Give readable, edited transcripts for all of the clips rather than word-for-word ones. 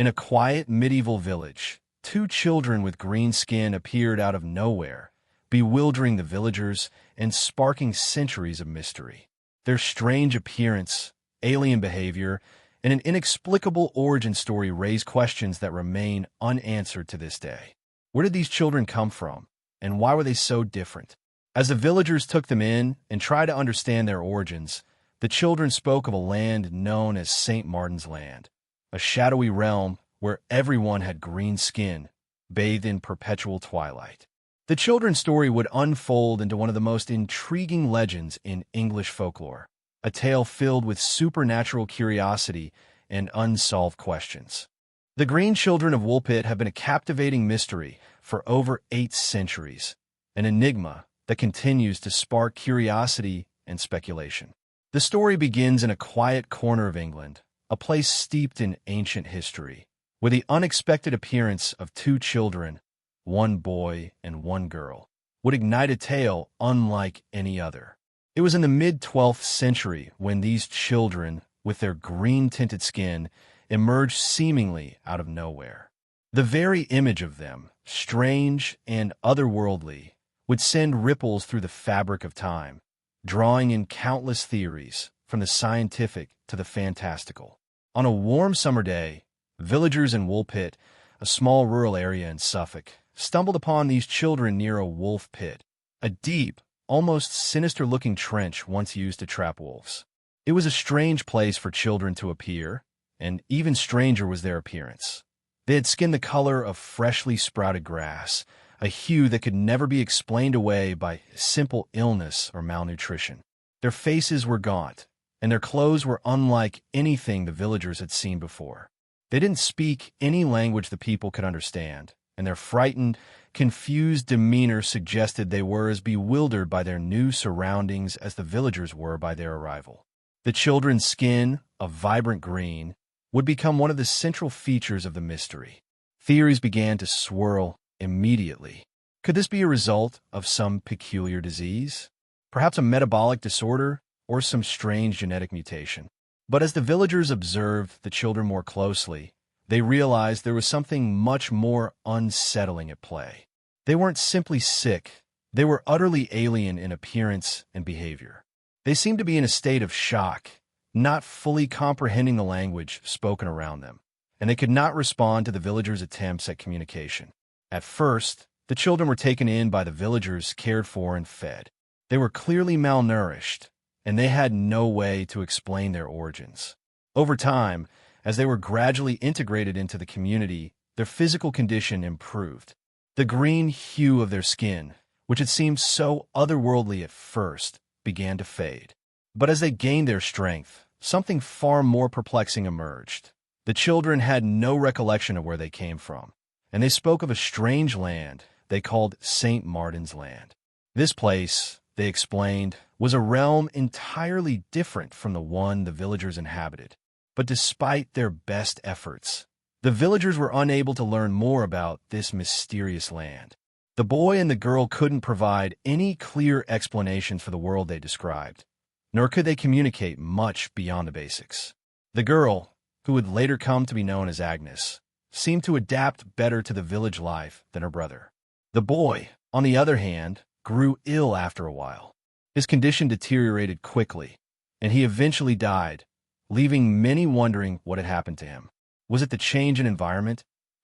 In a quiet medieval village, two children with green skin appeared out of nowhere, bewildering the villagers and sparking centuries of mystery. Their strange appearance, alien behavior, and an inexplicable origin story raise questions that remain unanswered to this day. Where did these children come from, and why were they so different? As the villagers took them in and tried to understand their origins, the children spoke of a land known as St. Martin's Land, a shadowy realm where everyone had green skin, bathed in perpetual twilight. The children's story would unfold into one of the most intriguing legends in English folklore, a tale filled with supernatural curiosity and unsolved questions. The Green Children of Woolpit have been a captivating mystery for over 8 centuries, an enigma that continues to spark curiosity and speculation. The story begins in a quiet corner of England, a place steeped in ancient history, where the unexpected appearance of 2 children, one boy and one girl, would ignite a tale unlike any other. It was in the mid-12th century when these children, with their green-tinted skin, emerged seemingly out of nowhere. The very image of them, strange and otherworldly, would send ripples through the fabric of time, drawing in countless theories, from the scientific to the fantastical. On a warm summer day, villagers in Woolpit, a small rural area in Suffolk, stumbled upon these children near a wolf pit, a deep, almost sinister-looking trench once used to trap wolves. It was a strange place for children to appear, and even stranger was their appearance. They had skin the color of freshly sprouted grass, a hue that could never be explained away by simple illness or malnutrition. Their faces were gaunt, and their clothes were unlike anything the villagers had seen before. They didn't speak any language the people could understand, and their frightened, confused demeanor suggested they were as bewildered by their new surroundings as the villagers were by their arrival. The children's skin, a vibrant green, would become one of the central features of the mystery. Theories began to swirl immediately. Could this be a result of some peculiar disease? Perhaps a metabolic disorder or some strange genetic mutation? But as the villagers observed the children more closely, they realized there was something much more unsettling at play. They weren't simply sick, they were utterly alien in appearance and behavior. They seemed to be in a state of shock, not fully comprehending the language spoken around them, and they could not respond to the villagers' attempts at communication. At first, the children were taken in by the villagers, cared for, and fed. They were clearly malnourished, and they had no way to explain their origins. Over time, as they were gradually integrated into the community, their physical condition improved. The green hue of their skin, which had seemed so otherworldly at first, began to fade. But as they gained their strength, something far more perplexing emerged. The children had no recollection of where they came from, and they spoke of a strange land they called St. Martin's Land. This place, they explained, was a realm entirely different from the one the villagers inhabited. But despite their best efforts, the villagers were unable to learn more about this mysterious land. The boy and the girl couldn't provide any clear explanations for the world they described, nor could they communicate much beyond the basics. The girl, who would later come to be known as Agnes, seemed to adapt better to the village life than her brother. The boy, on the other hand, grew ill after a while. His condition deteriorated quickly, and he eventually died, leaving many wondering what had happened to him. Was it the change in environment?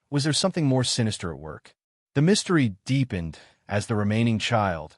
Was there something more sinister at work? The mystery deepened as the remaining child,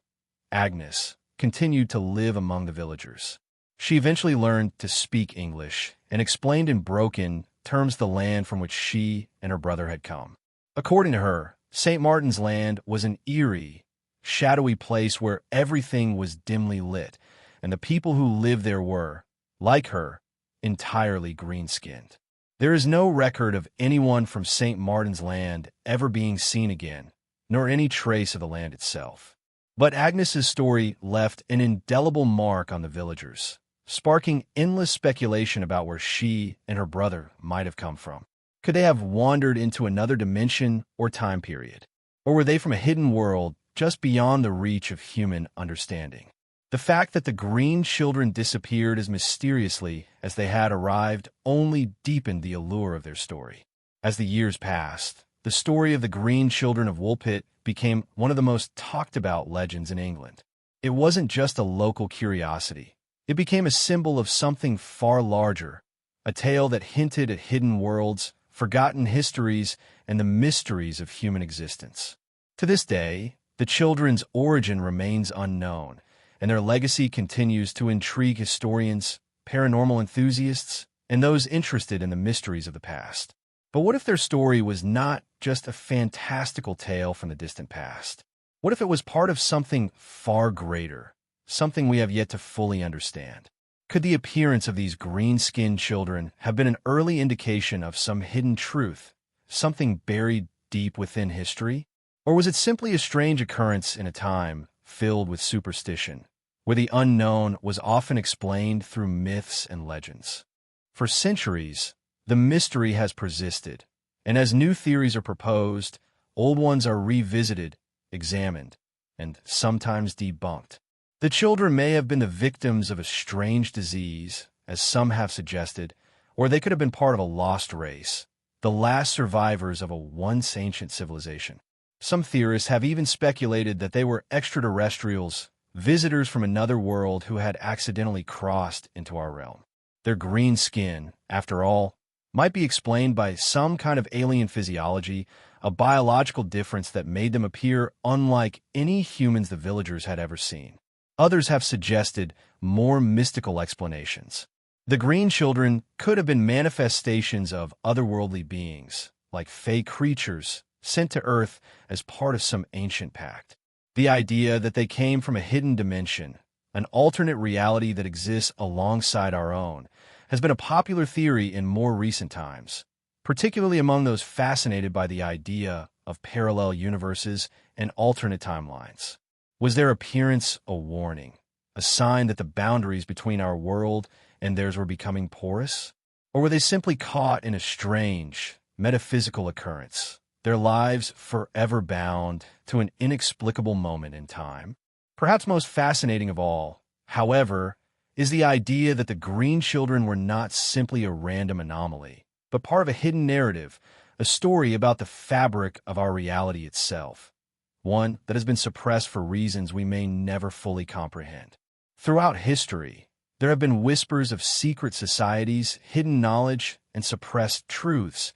Agnes, continued to live among the villagers. She eventually learned to speak English and explained in broken terms the land from which she and her brother had come. According to her, St. Martin's Land was an eerie, shadowy place where everything was dimly lit, and the people who lived there were, like her, entirely green-skinned. There is no record of anyone from St. Martin's Land ever being seen again, nor any trace of the land itself. But Agnes's story left an indelible mark on the villagers, sparking endless speculation about where she and her brother might have come from. Could they have wandered into another dimension or time period? Or were they from a hidden world just beyond the reach of human understanding? The fact that the green children disappeared as mysteriously as they had arrived only deepened the allure of their story. As the years passed, the story of the Green Children of Woolpit became one of the most talked about legends in England. It wasn't just a local curiosity. It became a symbol of something far larger, a tale that hinted at hidden worlds, forgotten histories, and the mysteries of human existence. To this day, the children's origin remains unknown, and their legacy continues to intrigue historians, paranormal enthusiasts, and those interested in the mysteries of the past. But what if their story was not just a fantastical tale from the distant past? What if it was part of something far greater, something we have yet to fully understand? Could the appearance of these green-skinned children have been an early indication of some hidden truth, something buried deep within history? Or was it simply a strange occurrence in a time filled with superstition, where the unknown was often explained through myths and legends? For centuries, the mystery has persisted, and as new theories are proposed, old ones are revisited, examined, and sometimes debunked. The children may have been the victims of a strange disease, as some have suggested, or they could have been part of a lost race, the last survivors of a once ancient civilization. Some theorists have even speculated that they were extraterrestrials, visitors from another world who had accidentally crossed into our realm. Their green skin, after all, might be explained by some kind of alien physiology, a biological difference that made them appear unlike any humans the villagers had ever seen. Others have suggested more mystical explanations. The Green Children could have been manifestations of otherworldly beings, like fey creatures sent to Earth as part of some ancient pact. The idea that they came from a hidden dimension, an alternate reality that exists alongside our own, has been a popular theory in more recent times, particularly among those fascinated by the idea of parallel universes and alternate timelines. Was their appearance a warning, a sign that the boundaries between our world and theirs were becoming porous? Or were they simply caught in a strange, metaphysical occurrence, their lives forever bound to an inexplicable moment in time? Perhaps most fascinating of all, however, is the idea that the Green Children were not simply a random anomaly, but part of a hidden narrative, a story about the fabric of our reality itself, one that has been suppressed for reasons we may never fully comprehend. Throughout history, there have been whispers of secret societies, hidden knowledge, and suppressed truths,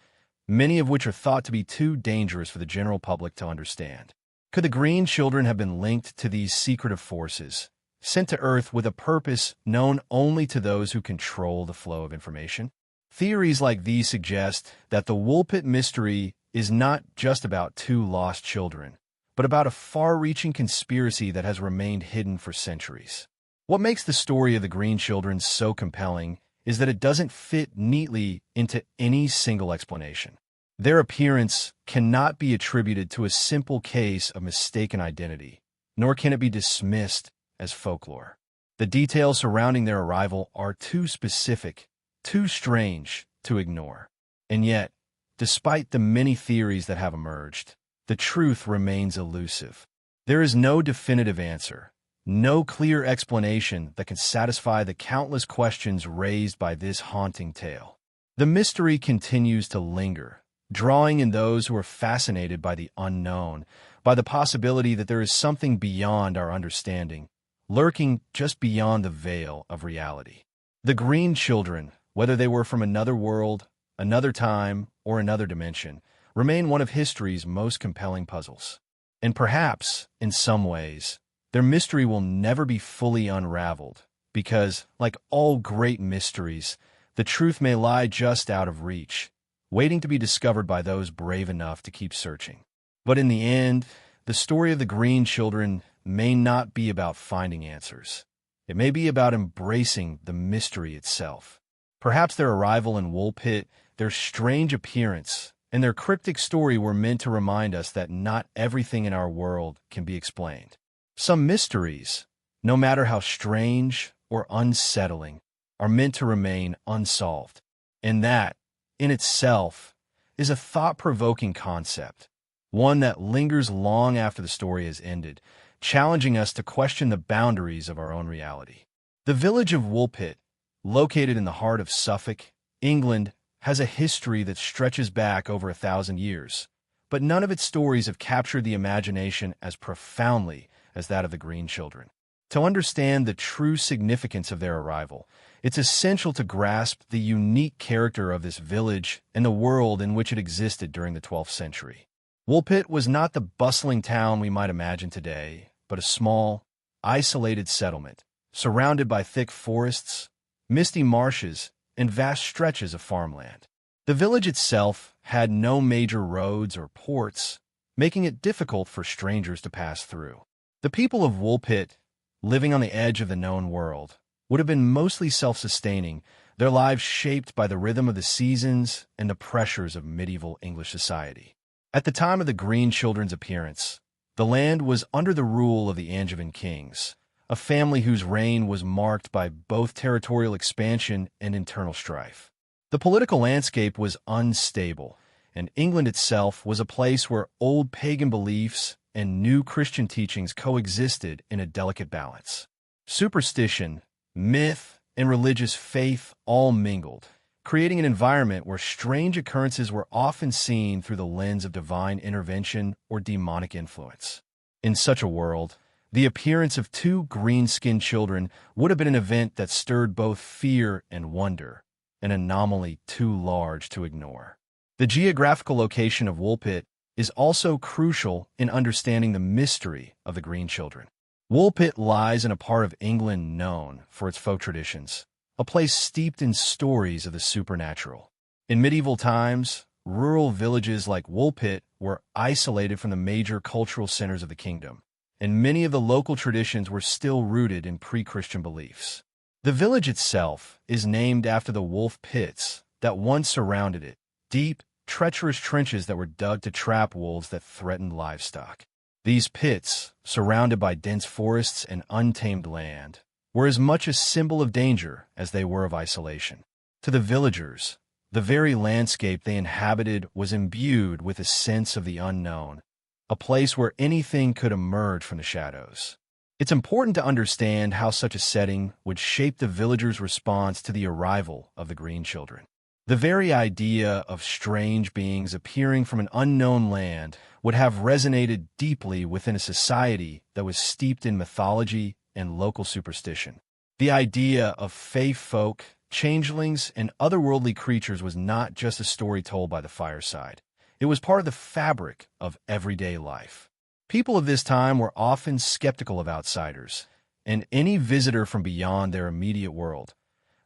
many of which are thought to be too dangerous for the general public to understand. Could the Green Children have been linked to these secretive forces, sent to Earth with a purpose known only to those who control the flow of information? Theories like these suggest that the Woolpit mystery is not just about two lost children, but about a far-reaching conspiracy that has remained hidden for centuries. What makes the story of the Green Children so compelling is that it doesn't fit neatly into any single explanation. Their appearance cannot be attributed to a simple case of mistaken identity, nor can it be dismissed as folklore. The details surrounding their arrival are too specific, too strange to ignore. And yet, despite the many theories that have emerged, the truth remains elusive. There is no definitive answer, no clear explanation that can satisfy the countless questions raised by this haunting tale. The mystery continues to linger, drawing in those who are fascinated by the unknown, by the possibility that there is something beyond our understanding, lurking just beyond the veil of reality. The Green Children, whether they were from another world, another time, or another dimension, remain one of history's most compelling puzzles. And perhaps, in some ways, their mystery will never be fully unraveled, because, like all great mysteries, the truth may lie just out of reach, waiting to be discovered by those brave enough to keep searching. But in the end, the story of the Green Children may not be about finding answers. It may be about embracing the mystery itself. Perhaps their arrival in Woolpit, their strange appearance, and their cryptic story were meant to remind us that not everything in our world can be explained. Some mysteries, no matter how strange or unsettling, are meant to remain unsolved. And that, in itself, is a thought-provoking concept, one that lingers long after the story has ended, challenging us to question the boundaries of our own reality. The village of Woolpit, located in the heart of Suffolk, England, has a history that stretches back over 1,000 years, but none of its stories have captured the imagination as profoundly as that of the Green Children. To understand the true significance of their arrival, it's essential to grasp the unique character of this village and the world in which it existed during the 12th century. Woolpit was not the bustling town we might imagine today, but a small, isolated settlement, surrounded by thick forests, misty marshes, and vast stretches of farmland. The village itself had no major roads or ports, making it difficult for strangers to pass through. The people of Woolpit, living on the edge of the known world, would have been mostly self-sustaining, their lives shaped by the rhythm of the seasons and the pressures of medieval English society. At the time of the Green Children's appearance, the land was under the rule of the Angevin kings, a family whose reign was marked by both territorial expansion and internal strife. The political landscape was unstable, and England itself was a place where old pagan beliefs and new Christian teachings coexisted in a delicate balance. Superstition, myth, and religious faith all mingled, creating an environment where strange occurrences were often seen through the lens of divine intervention or demonic influence. In such a world, the appearance of two green-skinned children would have been an event that stirred both fear and wonder, an anomaly too large to ignore. The geographical location of Woolpit is also crucial in understanding the mystery of the Green Children. Woolpit lies in a part of England known for its folk traditions, a place steeped in stories of the supernatural. In medieval times, rural villages like Woolpit were isolated from the major cultural centers of the kingdom, and many of the local traditions were still rooted in pre-Christian beliefs. The village itself is named after the wolf pits that once surrounded it, deep, treacherous trenches that were dug to trap wolves that threatened livestock. These pits, surrounded by dense forests and untamed land, were as much a symbol of danger as they were of isolation. To the villagers, the very landscape they inhabited was imbued with a sense of the unknown, a place where anything could emerge from the shadows. It's important to understand how such a setting would shape the villagers' response to the arrival of the Green Children. The very idea of strange beings appearing from an unknown land would have resonated deeply within a society that was steeped in mythology and local superstition. The idea of fae folk, changelings, and otherworldly creatures was not just a story told by the fireside. It was part of the fabric of everyday life. People of this time were often skeptical of outsiders, and any visitor from beyond their immediate world,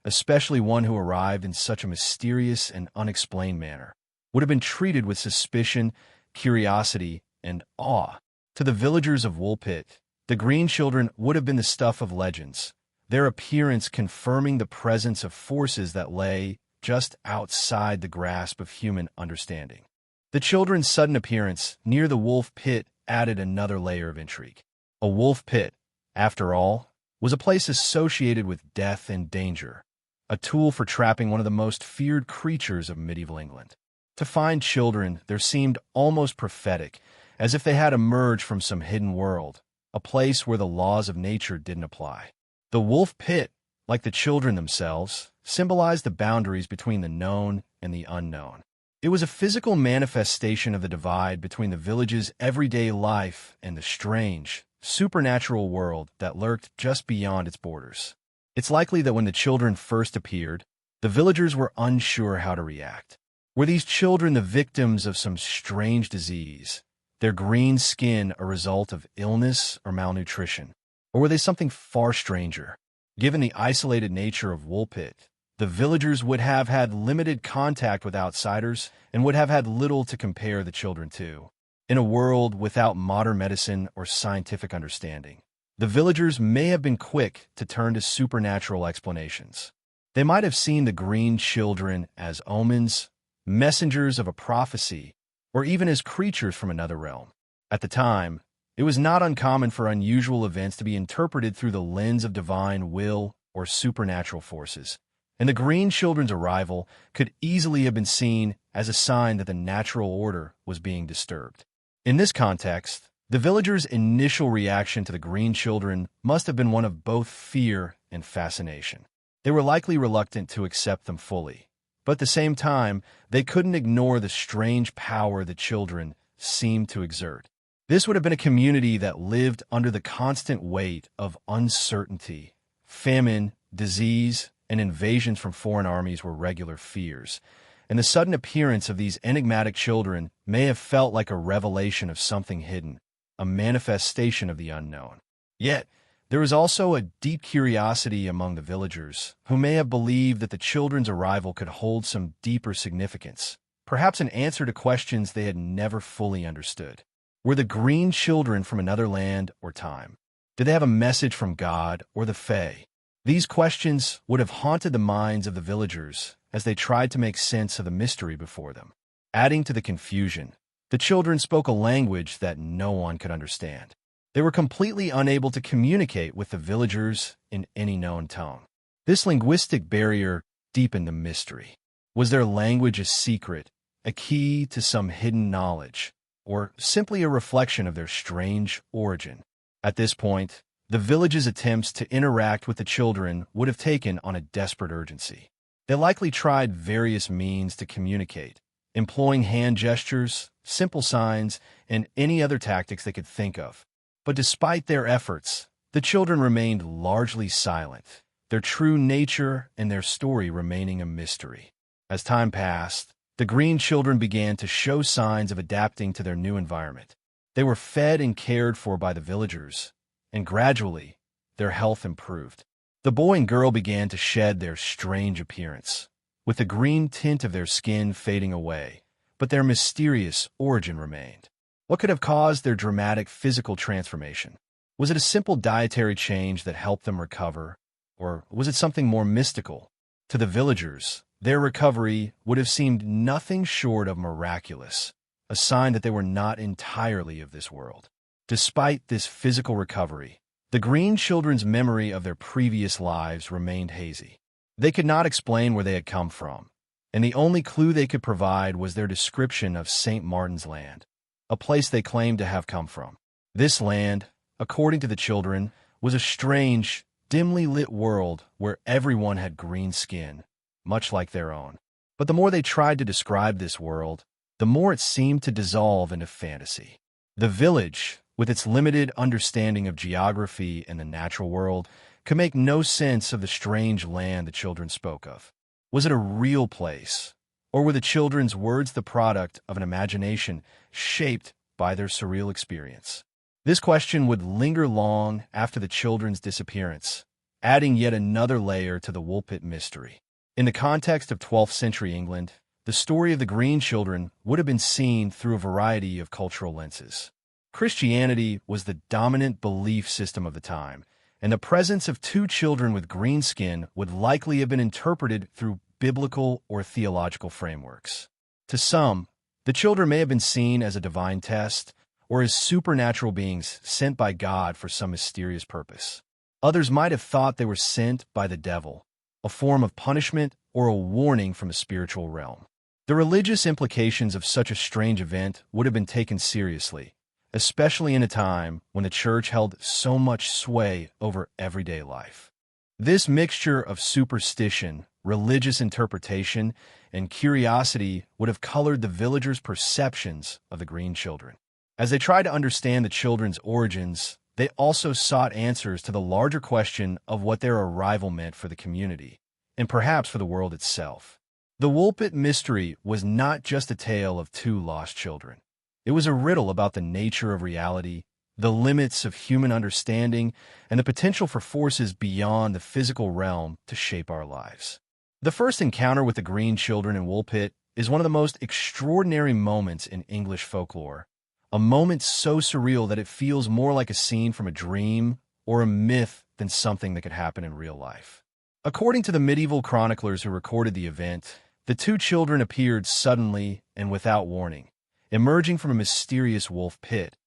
especially one who arrived in such a mysterious and unexplained manner, would have been treated with suspicion, curiosity, and awe. To the villagers of Woolpit, the Green Children would have been the stuff of legends, their appearance confirming the presence of forces that lay just outside the grasp of human understanding. The children's sudden appearance near the wolf pit added another layer of intrigue. A wolf pit, after all, was a place associated with death and danger, a tool for trapping one of the most feared creatures of medieval England. To find children there seemed almost prophetic, as if they had emerged from some hidden world, a place where the laws of nature didn't apply. The wolf pit, like the children themselves, symbolized the boundaries between the known and the unknown. It was a physical manifestation of the divide between the village's everyday life and the strange, supernatural world that lurked just beyond its borders. It's likely that when the children first appeared, the villagers were unsure how to react. Were these children the victims of some strange disease, their green skin a result of illness or malnutrition? Or were they something far stranger? Given the isolated nature of Woolpit, the villagers would have had limited contact with outsiders and would have had little to compare the children to. In a world without modern medicine or scientific understanding, the villagers may have been quick to turn to supernatural explanations. They might have seen the Green Children as omens, messengers of a prophecy, or even as creatures from another realm. At the time, it was not uncommon for unusual events to be interpreted through the lens of divine will or supernatural forces, and the Green Children's arrival could easily have been seen as a sign that the natural order was being disturbed. In this context, the villagers' initial reaction to the Green Children must have been one of both fear and fascination. They were likely reluctant to accept them fully, But at the same time, they couldn't ignore the strange power the children seemed to exert. This would have been a community that lived under the constant weight of uncertainty. Famine, disease, and invasions from foreign armies were regular fears, and the sudden appearance of these enigmatic children may have felt like a revelation of something hidden, a manifestation of the unknown. Yet, there was also a deep curiosity among the villagers, who may have believed that the children's arrival could hold some deeper significance, perhaps an answer to questions they had never fully understood. Were the green children from another land or time? Did they have a message from God or the Fae? These questions would have haunted the minds of the villagers as they tried to make sense of the mystery before them. Adding to the confusion, the children spoke a language that no one could understand. They were completely unable to communicate with the villagers in any known tongue. This linguistic barrier deepened the mystery. Was their language a secret, a key to some hidden knowledge, or simply a reflection of their strange origin? At this point, the village's attempts to interact with the children would have taken on a desperate urgency. They likely tried various means to communicate, employing hand gestures, simple signs, and any other tactics they could think of. But despite their efforts, the children remained largely silent, their true nature and their story remaining a mystery. As time passed, the green children began to show signs of adapting to their new environment. They were fed and cared for by the villagers, and gradually, their health improved. The boy and girl began to shed their strange appearance, with the green tint of their skin fading away, but their mysterious origin remained. What could have caused their dramatic physical transformation? Was it a simple dietary change that helped them recover, or was it something more mystical? To the villagers, their recovery would have seemed nothing short of miraculous, a sign that they were not entirely of this world. Despite this physical recovery, the green children's memory of their previous lives remained hazy. They could not explain where they had come from, and the only clue they could provide was their description of St. Martin's Land, a place they claimed to have come from. This land, according to the children, was a strange, dimly lit world where everyone had green skin, much like their own. But the more they tried to describe this world, the more it seemed to dissolve into fantasy. The village, with its limited understanding of geography and the natural world, could make no sense of the strange land the children spoke of. Was it a real place, or were the children's words the product of an imagination shaped by their surreal experience? This question would linger long after the children's disappearance, adding yet another layer to the Woolpit mystery. In the context of 12th century England, the story of the green children would have been seen through a variety of cultural lenses. Christianity was the dominant belief system of the time, and the presence of two children with green skin would likely have been interpreted through biblical or theological frameworks. To some, the children may have been seen as a divine test or as supernatural beings sent by God for some mysterious purpose. Others might have thought they were sent by the devil, a form of punishment or a warning from the spiritual realm. The religious implications of such a strange event would have been taken seriously, especially in a time when the church held so much sway over everyday life. This mixture of superstition, religious interpretation, and curiosity would have colored the villagers' perceptions of the green children. As they tried to understand the children's origins, they also sought answers to the larger question of what their arrival meant for the community, and perhaps for the world itself. The Woolpit mystery was not just a tale of two lost children. It was a riddle about the nature of reality, the limits of human understanding, and the potential for forces beyond the physical realm to shape our lives. The first encounter with the green children in Woolpit is one of the most extraordinary moments in English folklore, a moment so surreal that it feels more like a scene from a dream or a myth than something that could happen in real life. According to the medieval chroniclers who recorded the event, the two children appeared suddenly and without warning, emerging from a mysterious wolf pit,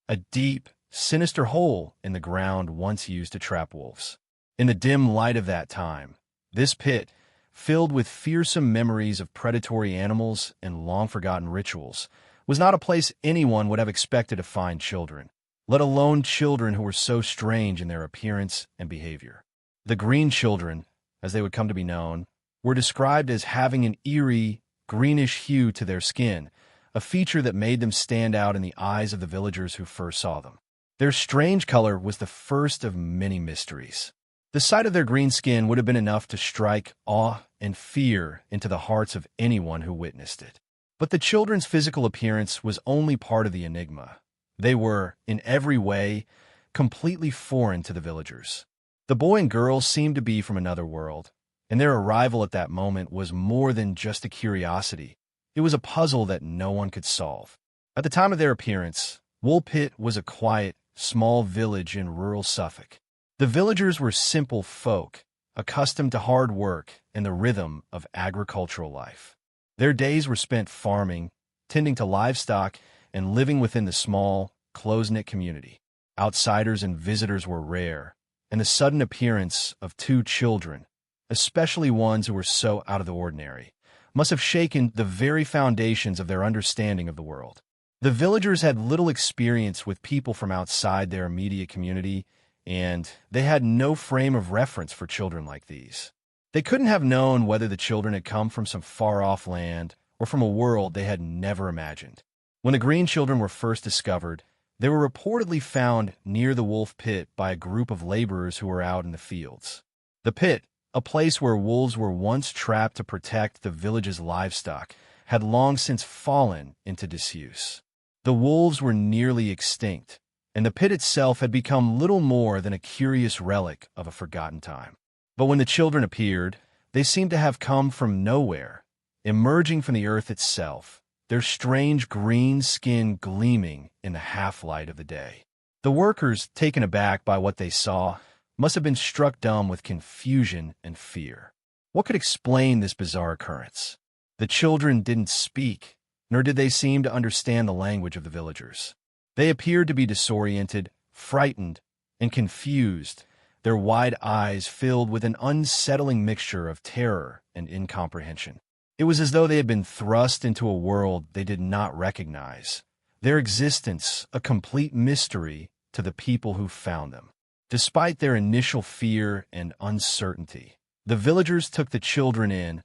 a deep, sinister hole in the ground once used to trap wolves. In the dim light of that time, this pit, filled with fearsome memories of predatory animals and long-forgotten rituals, was not a place anyone would have expected to find children, let alone children who were so strange in their appearance and behavior. The green children, as they would come to be known, were described as having an eerie, greenish hue to their skin, a feature that made them stand out in the eyes of the villagers who first saw them. Their strange color was the first of many mysteries. The sight of their green skin would have been enough to strike awe and fear into the hearts of anyone who witnessed it. But the children's physical appearance was only part of the enigma. They were, in every way, completely foreign to the villagers. The boy and girl seemed to be from another world, and their arrival at that moment was more than just a curiosity. It was a puzzle that no one could solve. At the time of their appearance, Woolpit was a quiet, small village in rural Suffolk. The villagers were simple folk, accustomed to hard work and the rhythm of agricultural life. Their days were spent farming, tending to livestock, and living within the small, close-knit community. Outsiders and visitors were rare, and the sudden appearance of two children, especially ones who were so out of the ordinary, must have shaken the very foundations of their understanding of the world. The villagers had little experience with people from outside their immediate community, and they had no frame of reference for children like these. They couldn't have known whether the children had come from some far-off land or from a world they had never imagined. When the green children were first discovered, they were reportedly found near the wolf pit by a group of laborers who were out in the fields. The pit, a place where wolves were once trapped to protect the village's livestock, had long since fallen into disuse. The wolves were nearly extinct, and the pit itself had become little more than a curious relic of a forgotten time. But when the children appeared, they seemed to have come from nowhere, emerging from the earth itself, their strange green skin gleaming in the half-light of the day. The workers, taken aback by what they saw, must have been struck dumb with confusion and fear. What could explain this bizarre occurrence? The children didn't speak, nor did they seem to understand the language of the villagers. They appeared to be disoriented, frightened, and confused, their wide eyes filled with an unsettling mixture of terror and incomprehension. It was as though they had been thrust into a world they did not recognize, their existence a complete mystery to the people who found them. Despite their initial fear and uncertainty, the villagers took the children in,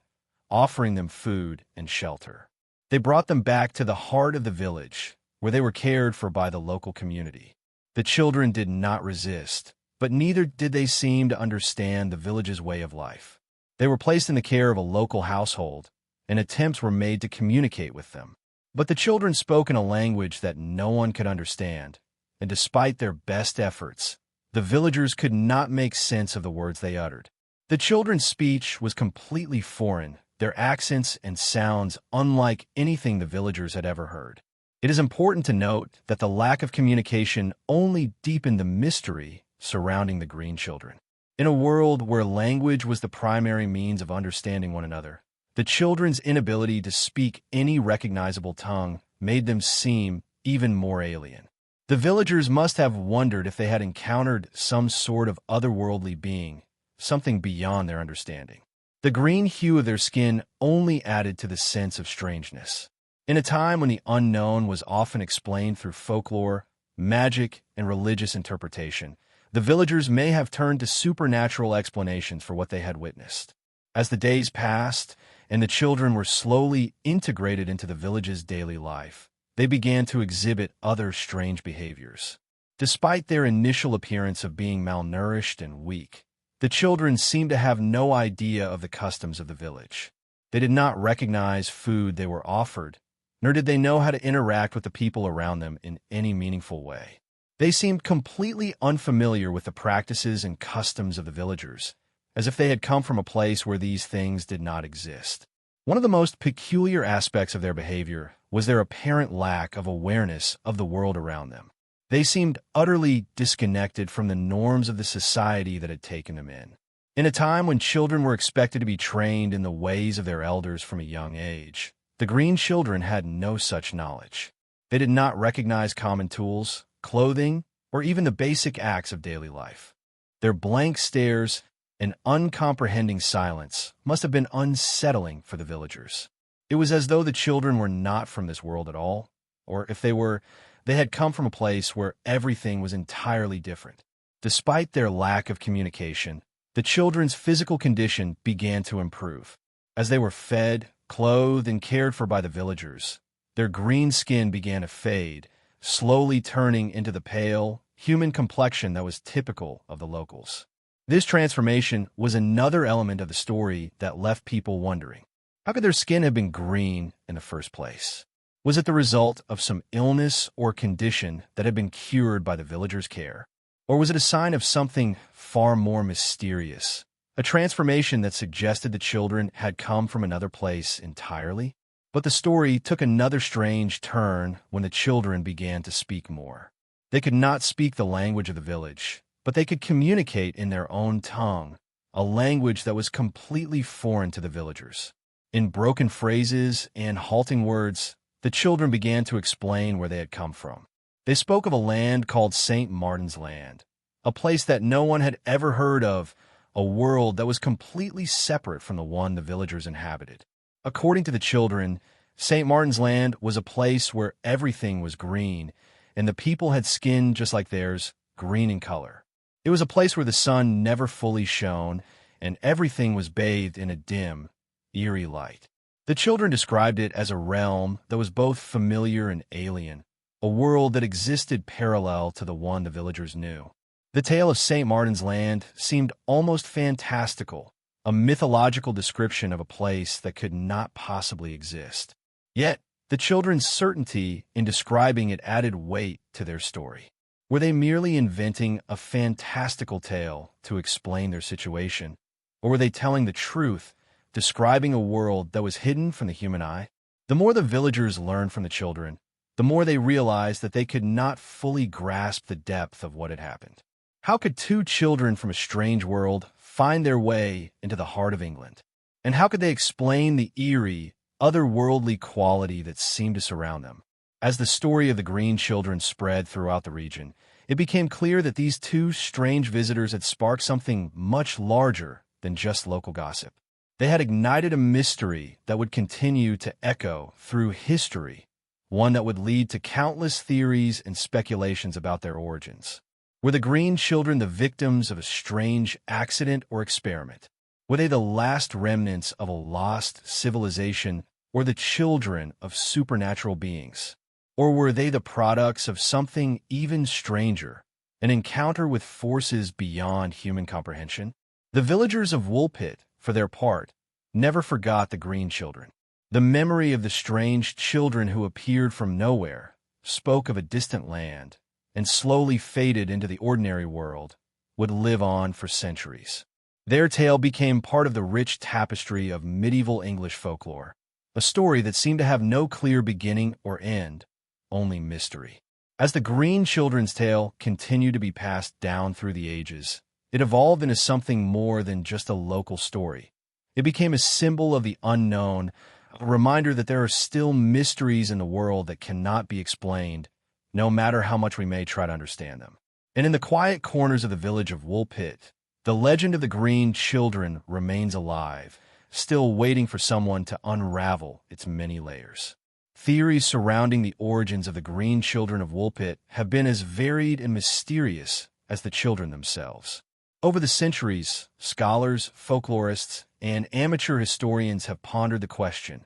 offering them food and shelter. They brought them back to the heart of the village, where they were cared for by the local community. The children did not resist, but neither did they seem to understand the village's way of life. They were placed in the care of a local household, and attempts were made to communicate with them. But the children spoke in a language that no one could understand, and despite their best efforts, the villagers could not make sense of the words they uttered. The children's speech was completely foreign, their accents and sounds unlike anything the villagers had ever heard. It is important to note that the lack of communication only deepened the mystery surrounding the green children. In a world where language was the primary means of understanding one another, the children's inability to speak any recognizable tongue made them seem even more alien. The villagers must have wondered if they had encountered some sort of otherworldly being, something beyond their understanding. The green hue of their skin only added to the sense of strangeness. In a time when the unknown was often explained through folklore, magic, and religious interpretation, the villagers may have turned to supernatural explanations for what they had witnessed. As the days passed, and the children were slowly integrated into the village's daily life, they began to exhibit other strange behaviors. Despite their initial appearance of being malnourished and weak, the children seemed to have no idea of the customs of the village. They did not recognize food they were offered, nor did they know how to interact with the people around them in any meaningful way. They seemed completely unfamiliar with the practices and customs of the villagers, as if they had come from a place where these things did not exist. One of the most peculiar aspects of their behavior was their apparent lack of awareness of the world around them. They seemed utterly disconnected from the norms of the society that had taken them in. In a time when children were expected to be trained in the ways of their elders from a young age, the green children had no such knowledge. They did not recognize common tools, clothing, or even the basic acts of daily life. Their blank stares and uncomprehending silence must have been unsettling for the villagers. It was as though the children were not from this world at all, or if they were, they had come from a place where everything was entirely different. Despite their lack of communication, the children's physical condition began to improve. As they were fed, clothed, and cared for by the villagers, their green skin began to fade, slowly turning into the pale, human complexion that was typical of the locals. This transformation was another element of the story that left people wondering, how could their skin have been green in the first place? Was it the result of some illness or condition that had been cured by the villagers' care? Or was it a sign of something far more mysterious, a transformation that suggested the children had come from another place entirely? But the story took another strange turn when the children began to speak more. They could not speak the language of the village, but they could communicate in their own tongue, a language that was completely foreign to the villagers. In broken phrases and halting words, the children began to explain where they had come from. They spoke of a land called St. Martin's Land, a place that no one had ever heard of, a world that was completely separate from the one the villagers inhabited. According to the children, St. Martin's Land was a place where everything was green, and the people had skin just like theirs, green in color. It was a place where the sun never fully shone, and everything was bathed in a dim, eerie light. The children described it as a realm that was both familiar and alien, a world that existed parallel to the one the villagers knew. The tale of St. Martin's Land seemed almost fantastical, a mythological description of a place that could not possibly exist. Yet, the children's certainty in describing it added weight to their story. Were they merely inventing a fantastical tale to explain their situation, or were they telling the truth, describing a world that was hidden from the human eye? The more the villagers learned from the children, the more they realized that they could not fully grasp the depth of what had happened. How could two children from a strange world find their way into the heart of England? And how could they explain the eerie, otherworldly quality that seemed to surround them? As the story of the green children spread throughout the region, it became clear that these two strange visitors had sparked something much larger than just local gossip. They had ignited a mystery that would continue to echo through history, one that would lead to countless theories and speculations about their origins. Were the green children the victims of a strange accident or experiment? Were they the last remnants of a lost civilization or the children of supernatural beings? Or were they the products of something even stranger, an encounter with forces beyond human comprehension? The villagers of Woolpit, for their part, never forgot the green children. The memory of the strange children who appeared from nowhere, spoke of a distant land, and slowly faded into the ordinary world, would live on for centuries. Their tale became part of the rich tapestry of medieval English folklore, a story that seemed to have no clear beginning or end, only mystery. As the green children's tale continued to be passed down through the ages, it evolved into something more than just a local story. It became a symbol of the unknown, a reminder that there are still mysteries in the world that cannot be explained, no matter how much we may try to understand them. And in the quiet corners of the village of Woolpit, the legend of the green children remains alive, still waiting for someone to unravel its many layers. Theories surrounding the origins of the green children of Woolpit have been as varied and mysterious as the children themselves. Over the centuries, scholars, folklorists, and amateur historians have pondered the question,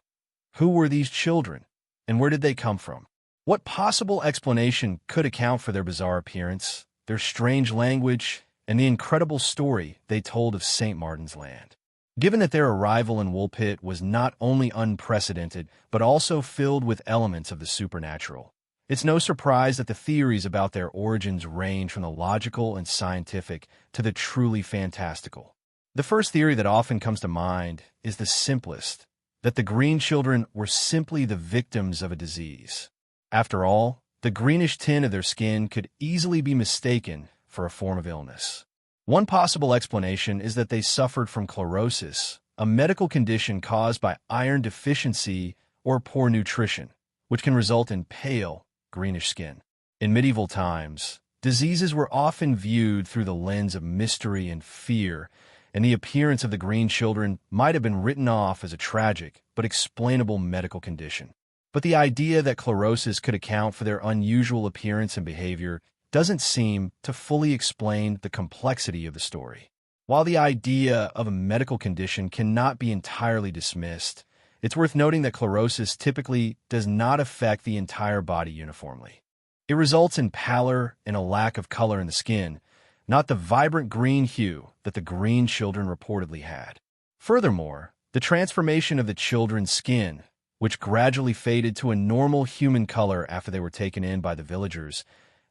who were these children, and where did they come from? What possible explanation could account for their bizarre appearance, their strange language, and the incredible story they told of St. Martin's Land? Given that their arrival in Woolpit was not only unprecedented, but also filled with elements of the supernatural, it's no surprise that the theories about their origins range from the logical and scientific to the truly fantastical. The first theory that often comes to mind is the simplest, that the green children were simply the victims of a disease. After all, the greenish tint of their skin could easily be mistaken for a form of illness. One possible explanation is that they suffered from chlorosis, a medical condition caused by iron deficiency or poor nutrition, which can result in pale, greenish skin. In medieval times, diseases were often viewed through the lens of mystery and fear, and the appearance of the green children might have been written off as a tragic but explainable medical condition. But the idea that chlorosis could account for their unusual appearance and behavior doesn't seem to fully explain the complexity of the story. While the idea of a medical condition cannot be entirely dismissed, it's worth noting that chlorosis typically does not affect the entire body uniformly. It results in pallor and a lack of color in the skin, not the vibrant green hue that the green children reportedly had. Furthermore, the transformation of the children's skin, which gradually faded to a normal human color after they were taken in by the villagers,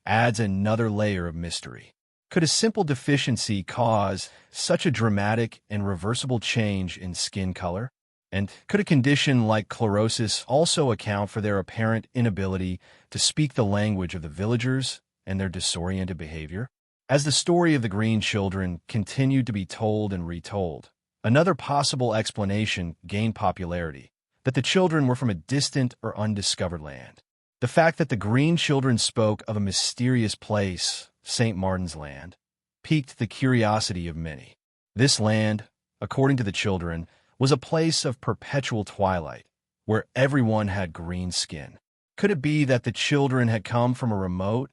adds another layer of mystery. Could a simple deficiency cause such a dramatic and reversible change in skin color? And could a condition like chlorosis also account for their apparent inability to speak the language of the villagers and their disoriented behavior? As the story of the green children continued to be told and retold, another possible explanation gained popularity, that the children were from a distant or undiscovered land. The fact that the green children spoke of a mysterious place, St. Martin's Land, piqued the curiosity of many. This land, according to the children, was a place of perpetual twilight, where everyone had green skin. Could it be that the children had come from a remote,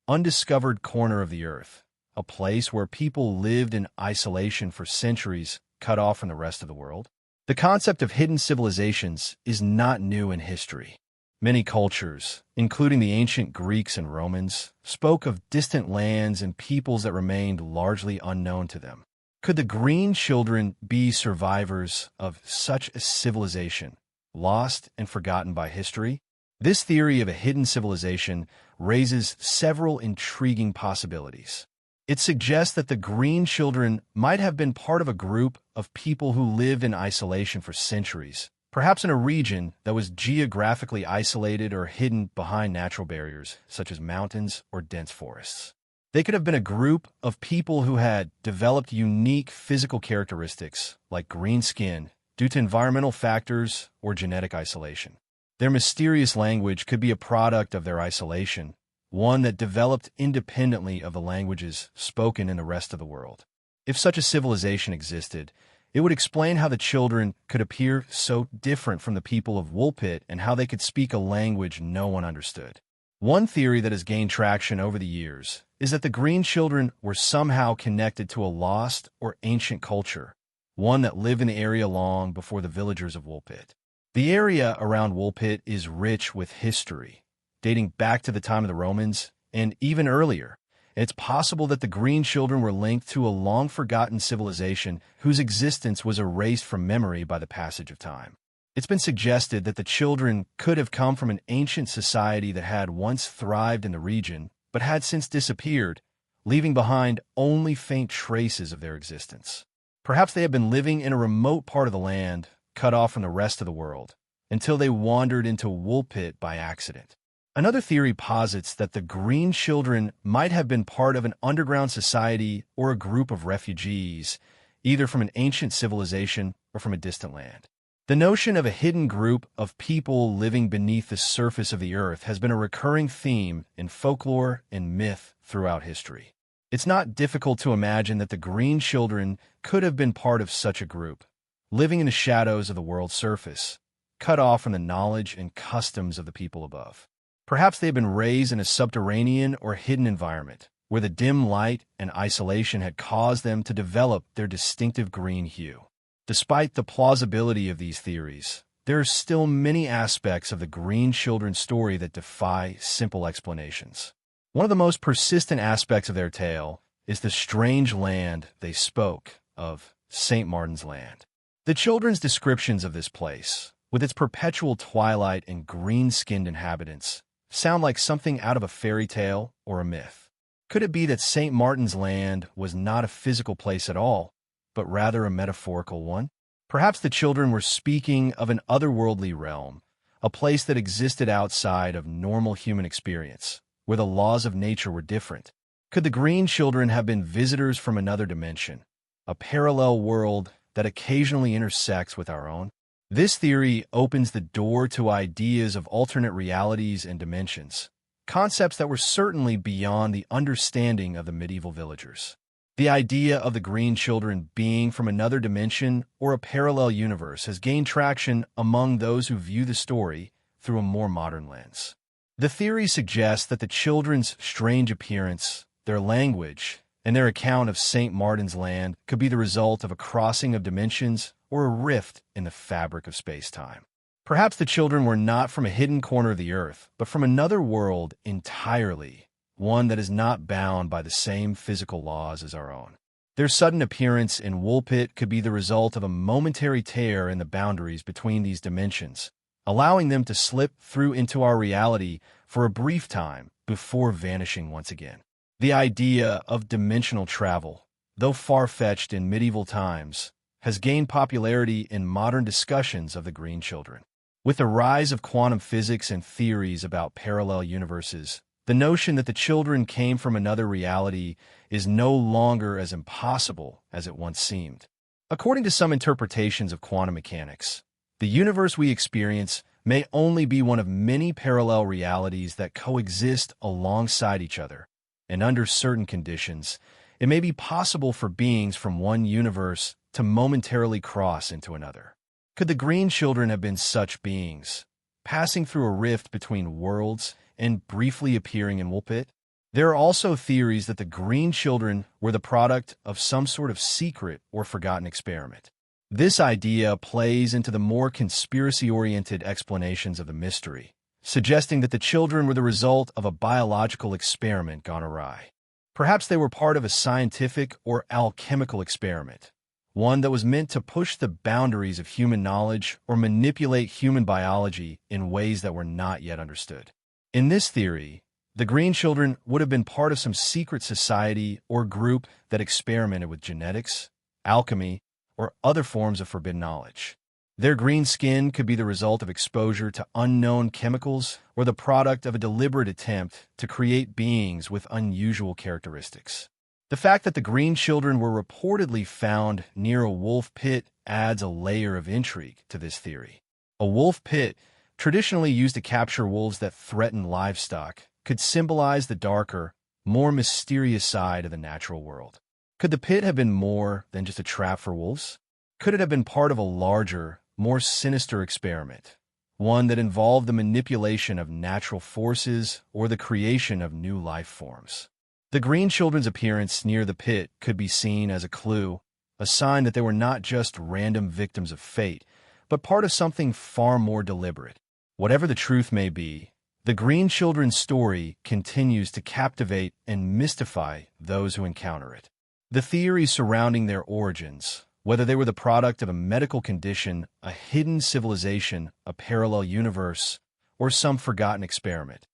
undiscovered corner of the earth, a place where people lived in isolation for centuries, cut off from the rest of the world? The concept of hidden civilizations is not new in history. Many cultures, including the ancient Greeks and Romans, spoke of distant lands and peoples that remained largely unknown to them. Could the green children be survivors of such a civilization, lost and forgotten by history? This theory of a hidden civilization raises several intriguing possibilities. It suggests that the green children might have been part of a group of people who lived in isolation for centuries, perhaps in a region that was geographically isolated or hidden behind natural barriers, such as mountains or dense forests. They could have been a group of people who had developed unique physical characteristics, like green skin, due to environmental factors or genetic isolation. Their mysterious language could be a product of their isolation, one that developed independently of the languages spoken in the rest of the world. If such a civilization existed, it would explain how the children could appear so different from the people of Woolpit and how they could speak a language no one understood. One theory that has gained traction over the years is that the green children were somehow connected to a lost or ancient culture, one that lived in the area long before the villagers of Woolpit. The area around Woolpit is rich with history, dating back to the time of the Romans and even earlier. It's possible that the green children were linked to a long-forgotten civilization whose existence was erased from memory by the passage of time. It's been suggested that the children could have come from an ancient society that had once thrived in the region, but had since disappeared, leaving behind only faint traces of their existence. Perhaps they had been living in a remote part of the land, cut off from the rest of the world, until they wandered into Woolpit by accident. Another theory posits that the green children might have been part of an underground society or a group of refugees, either from an ancient civilization or from a distant land. The notion of a hidden group of people living beneath the surface of the earth has been a recurring theme in folklore and myth throughout history. It's not difficult to imagine that the green children could have been part of such a group, living in the shadows of the world's surface, cut off from the knowledge and customs of the people above. Perhaps they had been raised in a subterranean or hidden environment, where the dim light and isolation had caused them to develop their distinctive green hue. Despite the plausibility of these theories, there are still many aspects of the green children's story that defy simple explanations. One of the most persistent aspects of their tale is the strange land they spoke of, St. Martin's Land. The children's descriptions of this place, with its perpetual twilight and green-skinned inhabitants, sound like something out of a fairy tale or a myth. Could it be that St. Martin's Land was not a physical place at all, but rather a metaphorical one? Perhaps the children were speaking of an otherworldly realm, a place that existed outside of normal human experience, where the laws of nature were different. Could the green children have been visitors from another dimension, a parallel world that occasionally intersects with our own? This theory opens the door to ideas of alternate realities and dimensions, concepts that were certainly beyond the understanding of the medieval villagers. The idea of the green children being from another dimension or a parallel universe has gained traction among those who view the story through a more modern lens. The theory suggests that the children's strange appearance, their language, and their account of St. Martin's Land could be the result of a crossing of dimensions or a rift in the fabric of space-time. Perhaps the children were not from a hidden corner of the earth, but from another world entirely, one that is not bound by the same physical laws as our own. Their sudden appearance in Woolpit could be the result of a momentary tear in the boundaries between these dimensions, allowing them to slip through into our reality for a brief time before vanishing once again. The idea of dimensional travel, though far-fetched in medieval times, has gained popularity in modern discussions of the Green Children. With the rise of quantum physics and theories about parallel universes, the notion that the children came from another reality is no longer as impossible as it once seemed. According to some interpretations of quantum mechanics, the universe we experience may only be one of many parallel realities that coexist alongside each other, and under certain conditions, it may be possible for beings from one universe to momentarily cross into another. Could the Green Children have been such beings, passing through a rift between worlds and briefly appearing in Woolpit? There are also theories that the Green Children were the product of some sort of secret or forgotten experiment. This idea plays into the more conspiracy-oriented explanations of the mystery, suggesting that the children were the result of a biological experiment gone awry. Perhaps they were part of a scientific or alchemical experiment, one that was meant to push the boundaries of human knowledge or manipulate human biology in ways that were not yet understood. In this theory, the Green Children would have been part of some secret society or group that experimented with genetics, alchemy, or other forms of forbidden knowledge. Their green skin could be the result of exposure to unknown chemicals or the product of a deliberate attempt to create beings with unusual characteristics. The fact that the Green Children were reportedly found near a wolf pit adds a layer of intrigue to this theory. A wolf pit, traditionally used to capture wolves that threaten livestock, could symbolize the darker, more mysterious side of the natural world. Could the pit have been more than just a trap for wolves? Could it have been part of a larger, more sinister experiment, one that involved the manipulation of natural forces or the creation of new life forms? The Green Children's appearance near the pit could be seen as a clue, a sign that they were not just random victims of fate, but part of something far more deliberate. Whatever the truth may be, the Green Children's story continues to captivate and mystify those who encounter it. The theories surrounding their origins, whether they were the product of a medical condition, a hidden civilization, a parallel universe, or some forgotten experiment,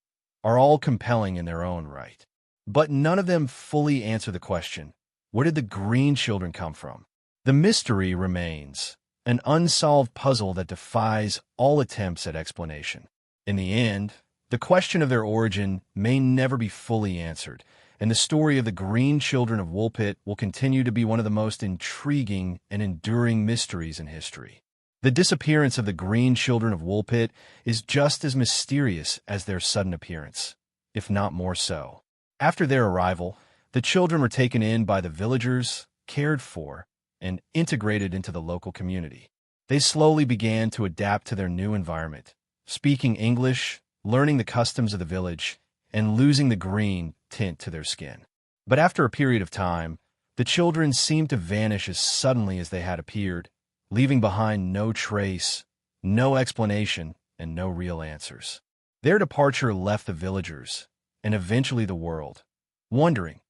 are all compelling in their own right. But none of them fully answer the question, where did the Green Children come from? The mystery remains, an unsolved puzzle that defies all attempts at explanation. In the end, the question of their origin may never be fully answered, and the story of the Green Children of Woolpit will continue to be one of the most intriguing and enduring mysteries in history. The disappearance of the Green Children of Woolpit is just as mysterious as their sudden appearance, if not more so. After their arrival, the children were taken in by the villagers, cared for, and integrated into the local community. They slowly began to adapt to their new environment, speaking English, learning the customs of the village, and losing the green tint to their skin. But after a period of time, the children seemed to vanish as suddenly as they had appeared, leaving behind no trace, no explanation, and no real answers. Their departure left the villagers, and eventually the world, wondering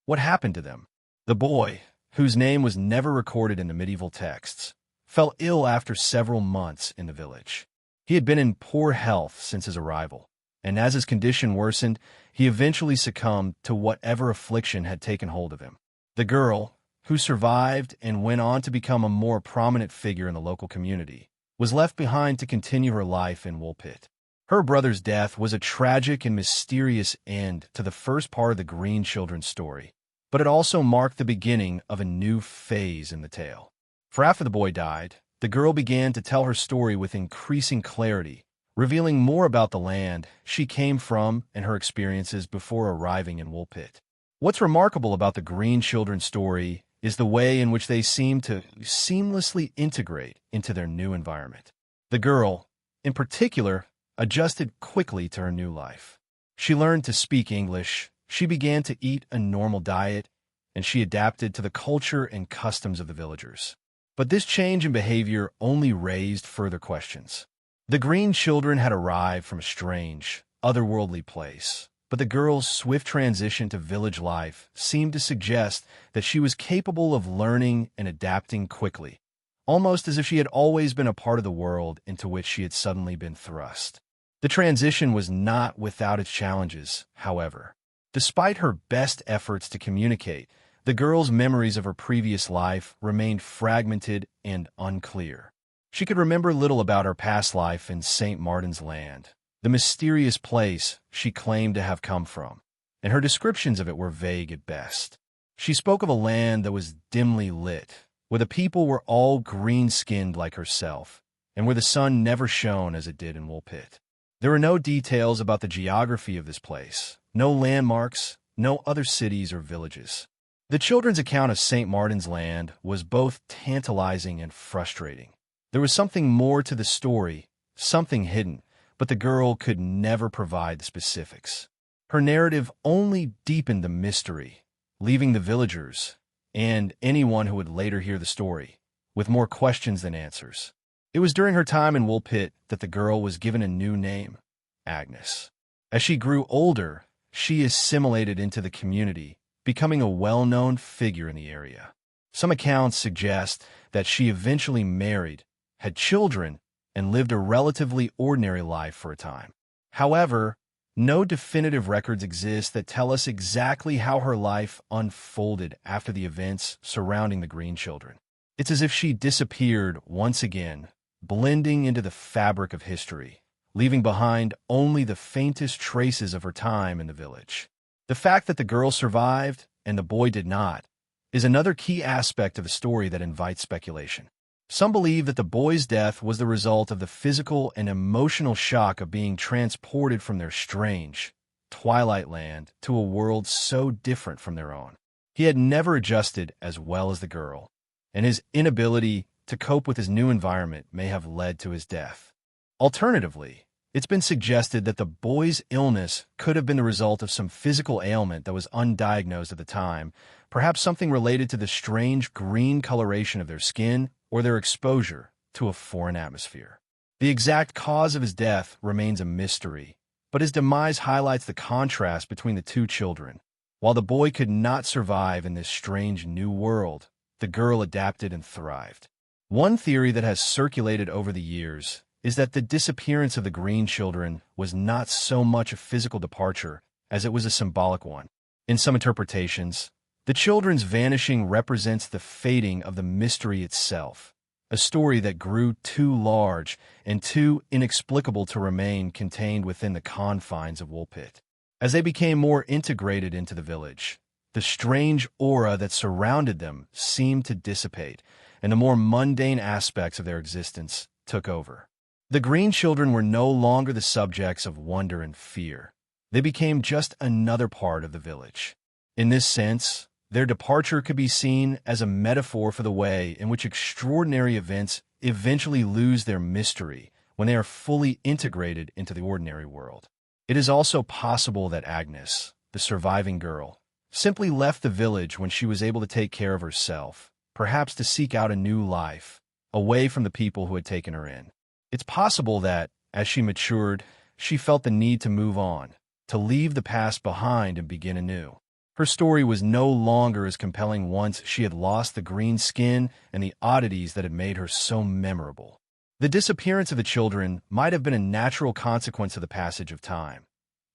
what happened to them. The boy, whose name was never recorded in the medieval texts, fell ill after several months in the village. He had been in poor health since his arrival, and as his condition worsened, he eventually succumbed to whatever affliction had taken hold of him. The girl, who survived and went on to become a more prominent figure in the local community, was left behind to continue her life in Woolpit. Her brother's death was a tragic and mysterious end to the first part of the Green Children's story, but it also marked the beginning of a new phase in the tale. For after the boy died, the girl began to tell her story with increasing clarity, revealing more about the land she came from and her experiences before arriving in Woolpit. What's remarkable about the Green Children's story is the way in which they seem to seamlessly integrate into their new environment. The girl, in particular, adjusted quickly to her new life. She learned to speak English, she began to eat a normal diet, and she adapted to the culture and customs of the villagers. But this change in behavior only raised further questions. The green children had arrived from a strange, otherworldly place, but the girl's swift transition to village life seemed to suggest that she was capable of learning and adapting quickly, almost as if she had always been a part of the world into which she had suddenly been thrust. The transition was not without its challenges, however. Despite her best efforts to communicate, the girl's memories of her previous life remained fragmented and unclear. She could remember little about her past life in St. Martin's Land, the mysterious place she claimed to have come from, and her descriptions of it were vague at best. She spoke of a land that was dimly lit, where the people were all green-skinned like herself, and where the sun never shone as it did in Woolpit. There were no details about the geography of this place, no landmarks, no other cities or villages. The children's account of St. Martin's Land was both tantalizing and frustrating. There was something more to the story, something hidden, but the girl could never provide the specifics. Her narrative only deepened the mystery, leaving the villagers, and anyone who would later hear the story, with more questions than answers. It was during her time in Woolpit that the girl was given a new name, Agnes. As she grew older, she assimilated into the community, becoming a well-known figure in the area. Some accounts suggest that she eventually married, had children, and lived a relatively ordinary life for a time. However, no definitive records exist that tell us exactly how her life unfolded after the events surrounding the Green Children. It's as if she disappeared once again, blending into the fabric of history, leaving behind only the faintest traces of her time in the village. The fact that the girl survived and the boy did not is another key aspect of the story that invites speculation. Some believe that the boy's death was the result of the physical and emotional shock of being transported from their strange, twilight land to a world so different from their own. He had never adjusted as well as the girl, and his inability to cope with his new environment may have led to his death. Alternatively, it's been suggested that the boy's illness could have been the result of some physical ailment that was undiagnosed at the time, perhaps something related to the strange green coloration of their skin or their exposure to a foreign atmosphere. The exact cause of his death remains a mystery, but his demise highlights the contrast between the two children. While the boy could not survive in this strange new world, the girl adapted and thrived. One theory that has circulated over the years is that the disappearance of the Green Children was not so much a physical departure as it was a symbolic one. In some interpretations, the children's vanishing represents the fading of the mystery itself, a story that grew too large and too inexplicable to remain contained within the confines of Woolpit. As they became more integrated into the village, the strange aura that surrounded them seemed to dissipate, and the more mundane aspects of their existence took over. The Green Children were no longer the subjects of wonder and fear. They became just another part of the village. In this sense, their departure could be seen as a metaphor for the way in which extraordinary events eventually lose their mystery when they are fully integrated into the ordinary world. It is also possible that Agnes, the surviving girl, simply left the village when she was able to take care of herself, perhaps to seek out a new life, away from the people who had taken her in. It's possible that, as she matured, she felt the need to move on, to leave the past behind and begin anew. Her story was no longer as compelling once she had lost the green skin and the oddities that had made her so memorable. The disappearance of the children might have been a natural consequence of the passage of time.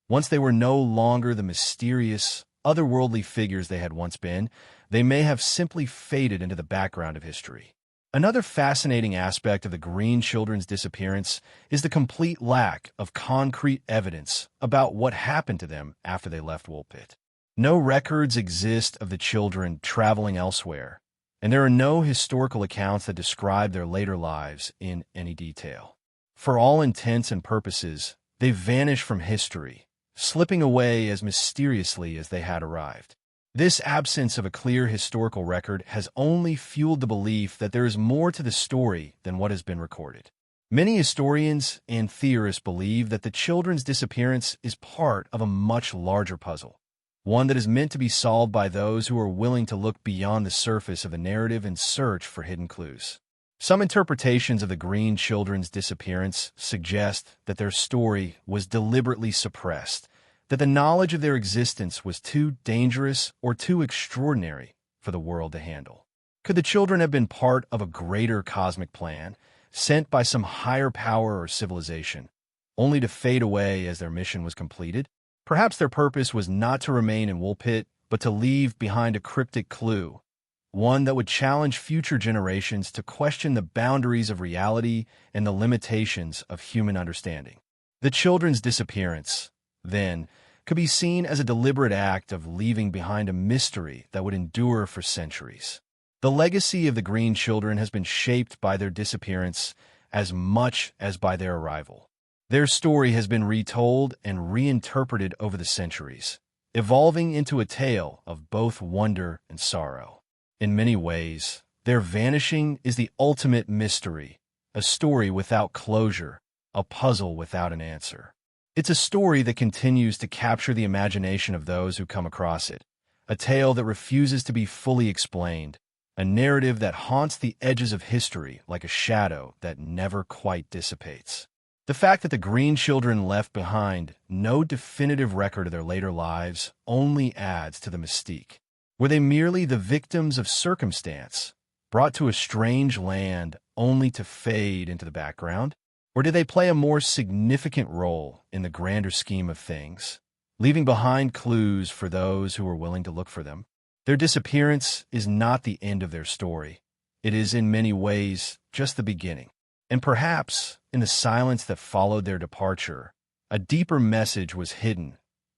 Once they were no longer the mysterious, otherworldly figures they had once been, they may have simply faded into the background of history. Another fascinating aspect of the Green Children's disappearance is the complete lack of concrete evidence about what happened to them after they left Woolpit. No records exist of the children traveling elsewhere, and there are no historical accounts that describe their later lives in any detail. For all intents and purposes, they vanish from history, slipping away as mysteriously as they had arrived. This absence of a clear historical record has only fueled the belief that there is more to the story than what has been recorded. Many historians and theorists believe that the children's disappearance is part of a much larger puzzle. one that is meant to be solved by those who are willing to look beyond the surface of the narrative and search for hidden clues. Some interpretations of the Green Children's disappearance suggest that their story was deliberately suppressed, that the knowledge of their existence was too dangerous or too extraordinary for the world to handle. Could the children have been part of a greater cosmic plan, sent by some higher power or civilization, only to fade away as their mission was completed? Perhaps their purpose was not to remain in Woolpit, but to leave behind a cryptic clue, one that would challenge future generations to question the boundaries of reality and the limitations of human understanding. The children's disappearance, then, could be seen as a deliberate act of leaving behind a mystery that would endure for centuries. The legacy of the Green Children has been shaped by their disappearance as much as by their arrival. Their story has been retold and reinterpreted over the centuries, evolving into a tale of both wonder and sorrow. In many ways, their vanishing is the ultimate mystery, a story without closure, a puzzle without an answer. It's a story that continues to capture the imagination of those who come across it, a tale that refuses to be fully explained, a narrative that haunts the edges of history like a shadow that never quite dissipates. The fact that the Green Children left behind no definitive record of their later lives only adds to the mystique. Were they merely the victims of circumstance, brought to a strange land only to fade into the background? Or did they play a more significant role in the grander scheme of things, leaving behind clues for those who were willing to look for them? Their disappearance is not the end of their story. It is in many ways just the beginning. And perhaps, in the silence that followed their departure, a deeper message was hidden,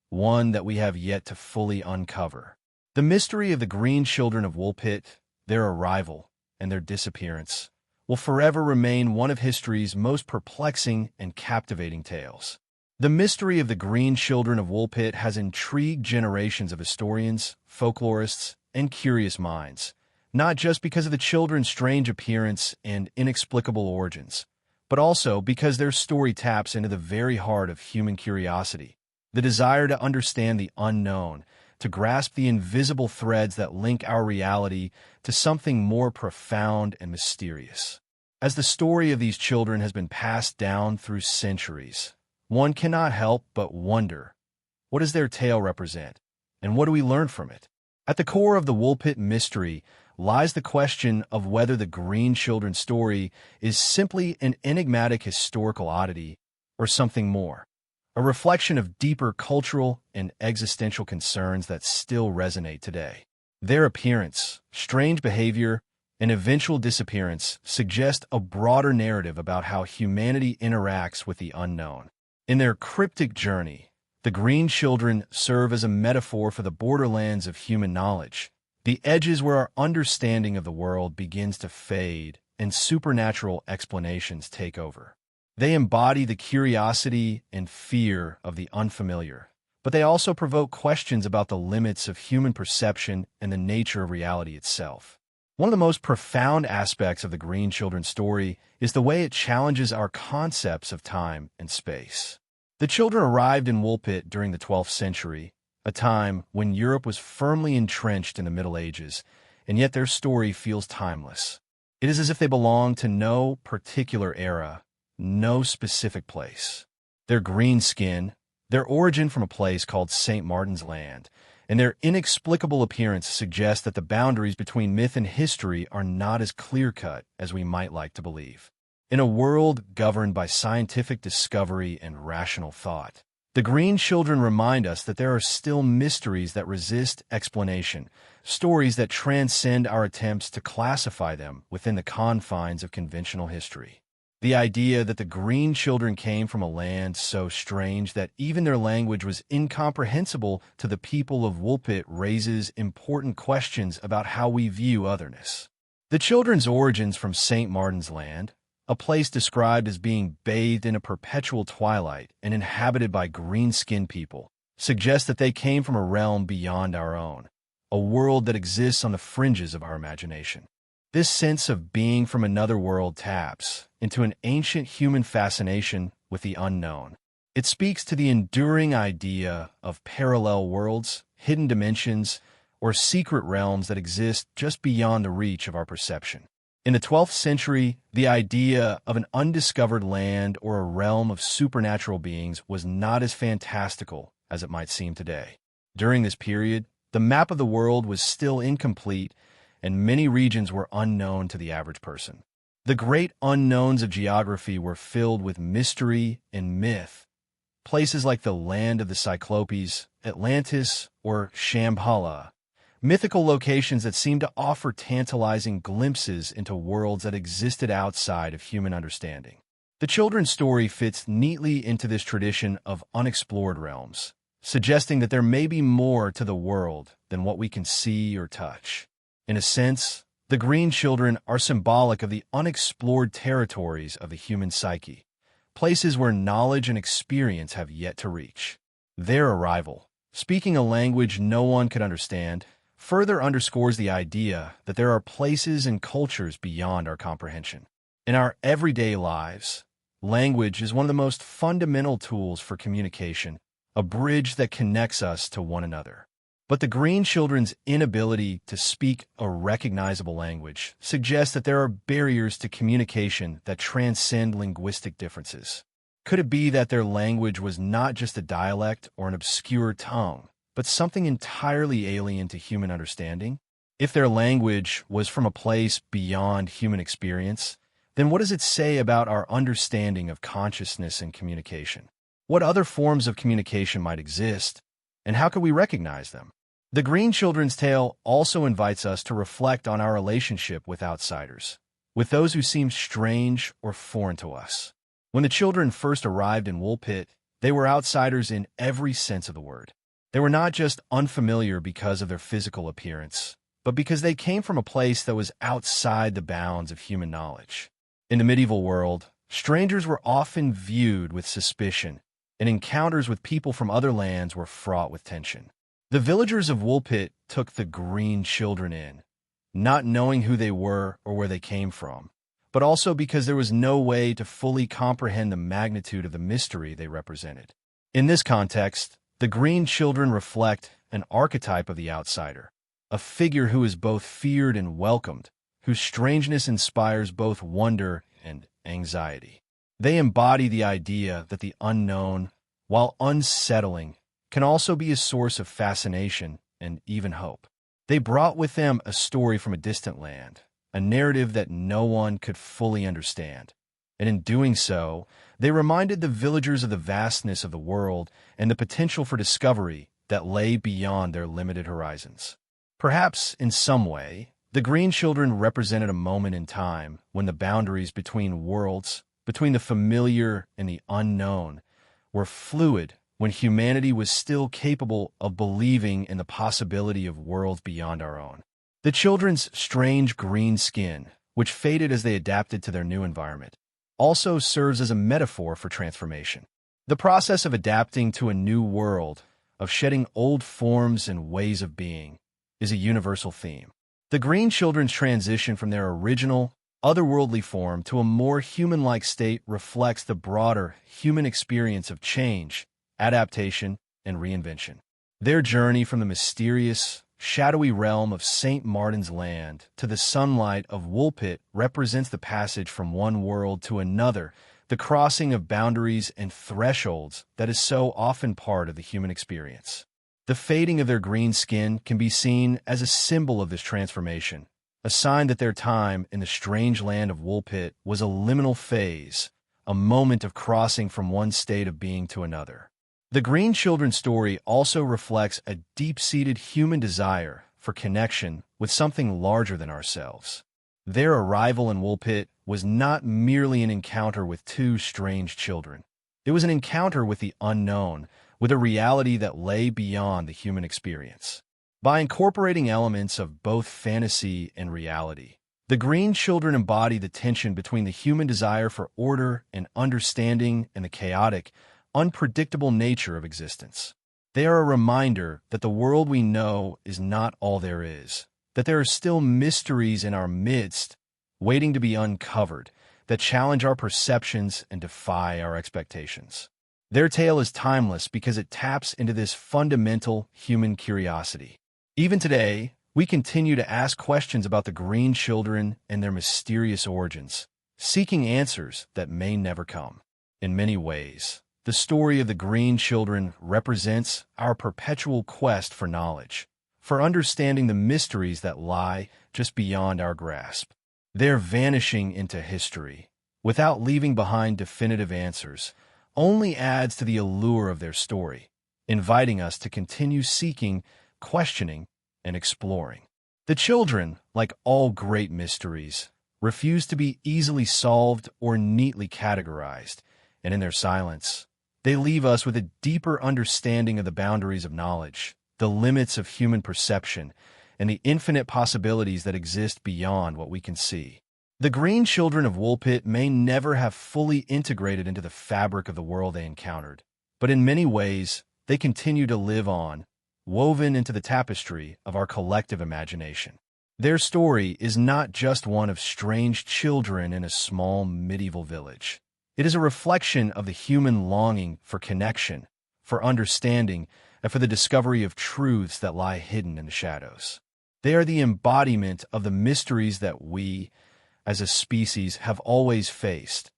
one that we have yet to fully uncover. The mystery of the Green Children of Woolpit, their arrival, and their disappearance will forever remain one of history's most perplexing and captivating tales. The mystery of the Green Children of Woolpit has intrigued generations of historians, folklorists, and curious minds, not just because of the children's strange appearance and inexplicable origins, but also because their story taps into the very heart of human curiosity, the desire to understand the unknown, to grasp the invisible threads that link our reality to something more profound and mysterious. As the story of these children has been passed down through centuries, one cannot help but wonder, what does their tale represent, and what do we learn from it? At the core of the Woolpit mystery lies the question of whether the Green Children's story is simply an enigmatic historical oddity or something more, a reflection of deeper cultural and existential concerns that still resonate today. Their appearance, strange behavior, and eventual disappearance suggest a broader narrative about how humanity interacts with the unknown. In their cryptic journey, the Green Children serve as a metaphor for the borderlands of human knowledge, the edges where our understanding of the world begins to fade and supernatural explanations take over. They embody the curiosity and fear of the unfamiliar, but they also provoke questions about the limits of human perception and the nature of reality itself. One of the most profound aspects of the Green Children's story is the way it challenges our concepts of time and space. The children arrived in Woolpit during the 12th century, a time when Europe was firmly entrenched in the Middle Ages, and yet their story feels timeless. It is as if they belong to no particular era, no specific place. Their green skin, their origin from a place called St. Martin's Land, and their inexplicable appearance suggest that the boundaries between myth and history are not as clear-cut as we might like to believe. In a world governed by scientific discovery and rational thought, the Green Children remind us that there are still mysteries that resist explanation, stories that transcend our attempts to classify them within the confines of conventional history. The idea that the Green Children came from a land so strange that even their language was incomprehensible to the people of Woolpit raises important questions about how we view otherness. The children's origins from St. Martin's Land, a place described as being bathed in a perpetual twilight and inhabited by green-skinned people, suggests that they came from a realm beyond our own, a world that exists on the fringes of our imagination. This sense of being from another world taps into an ancient human fascination with the unknown, It speaks to the enduring idea of parallel worlds, hidden dimensions, or secret realms that exist just beyond the reach of our perception. In the 12th century, the idea of an undiscovered land or a realm of supernatural beings was not as fantastical as it might seem today. During this period, the map of the world was still incomplete, and many regions were unknown to the average person. The great unknowns of geography were filled with mystery and myth. Places like the land of the Cyclopes, Atlantis, or Shambhala, mythical locations that seem to offer tantalizing glimpses into worlds that existed outside of human understanding. The children's story fits neatly into this tradition of unexplored realms, suggesting that there may be more to the world than what we can see or touch. In a sense, the green children are symbolic of the unexplored territories of the human psyche, places where knowledge and experience have yet to reach. Their arrival, speaking a language no one could understand, further underscores the idea that there are places and cultures beyond our comprehension. In our everyday lives, language is one of the most fundamental tools for communication, a bridge that connects us to one another. But the green children's inability to speak a recognizable language suggests that there are barriers to communication that transcend linguistic differences. Could it be that their language was not just a dialect or an obscure tongue, but something entirely alien to human understanding? If their language was from a place beyond human experience, then what does it say about our understanding of consciousness and communication? What other forms of communication might exist, and how could we recognize them? The Green Children's Tale also invites us to reflect on our relationship with outsiders, with those who seem strange or foreign to us. When the children first arrived in Woolpit, they were outsiders in every sense of the word. They were not just unfamiliar because of their physical appearance, but because they came from a place that was outside the bounds of human knowledge. In the medieval world, strangers were often viewed with suspicion, and encounters with people from other lands were fraught with tension. The villagers of Woolpit took the green children in, not knowing who they were or where they came from, but also because there was no way to fully comprehend the magnitude of the mystery they represented. In this context, the green children reflect an archetype of the outsider, a figure who is both feared and welcomed, whose strangeness inspires both wonder and anxiety. They embody the idea that the unknown, while unsettling, can also be a source of fascination and even hope. They brought with them a story from a distant land, a narrative that no one could fully understand. And in doing so, they reminded the villagers of the vastness of the world and the potential for discovery that lay beyond their limited horizons. Perhaps, in some way, the Green Children represented a moment in time when the boundaries between worlds, between the familiar and the unknown, were fluid, when humanity was still capable of believing in the possibility of worlds beyond our own. The children's strange green skin, which faded as they adapted to their new environment, also serves as a metaphor for transformation. The process of adapting to a new world, of shedding old forms and ways of being, is a universal theme. The Green Children's transition from their original, otherworldly form to a more human-like state reflects the broader human experience of change, adaptation, and reinvention. Their journey from the mysterious, shadowy realm of St. Martin's Land to the sunlight of Woolpit represents the passage from one world to another, the crossing of boundaries and thresholds that is so often part of the human experience. The fading of their green skin can be seen as a symbol of this transformation, a sign that their time in the strange land of Woolpit was a liminal phase, a moment of crossing from one state of being to another. The Green Children's story also reflects a deep-seated human desire for connection with something larger than ourselves. Their arrival in Woolpit was not merely an encounter with two strange children. It was an encounter with the unknown, with a reality that lay beyond the human experience. By incorporating elements of both fantasy and reality, the Green Children embody the tension between the human desire for order and understanding and the chaotic, unpredictable nature of existence. They are a reminder that the world we know is not all there is, that there are still mysteries in our midst waiting to be uncovered that challenge our perceptions and defy our expectations. Their tale is timeless because it taps into this fundamental human curiosity. Even today, we continue to ask questions about the green children and their mysterious origins, seeking answers that may never come. In many ways, the story of the green children represents our perpetual quest for knowledge, for understanding the mysteries that lie just beyond our grasp. Their vanishing into history, without leaving behind definitive answers, only adds to the allure of their story, inviting us to continue seeking, questioning, and exploring. The children, like all great mysteries, refuse to be easily solved or neatly categorized, and in their silence, they leave us with a deeper understanding of the boundaries of knowledge, the limits of human perception, and the infinite possibilities that exist beyond what we can see. The green children of Woolpit may never have fully integrated into the fabric of the world they encountered, but in many ways, they continue to live on, woven into the tapestry of our collective imagination. Their story is not just one of strange children in a small medieval village. It is a reflection of the human longing for connection, for understanding, and for the discovery of truths that lie hidden in the shadows. They are the embodiment of the mysteries that we, as a species, have always faced.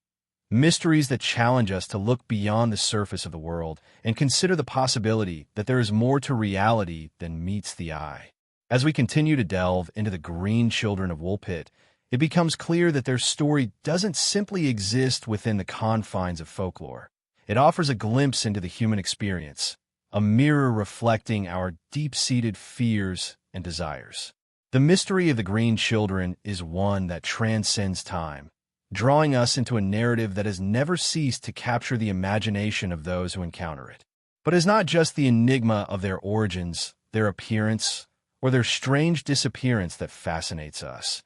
Mysteries that challenge us to look beyond the surface of the world and consider the possibility that there is more to reality than meets the eye. As we continue to delve into the green children of Woolpit, it becomes clear that their story doesn't simply exist within the confines of folklore. It offers a glimpse into the human experience, a mirror reflecting our deep-seated fears and desires. The mystery of the green children is one that transcends time, drawing us into a narrative that has never ceased to capture the imagination of those who encounter it. But it's not just the enigma of their origins, their appearance, or their strange disappearance that fascinates us.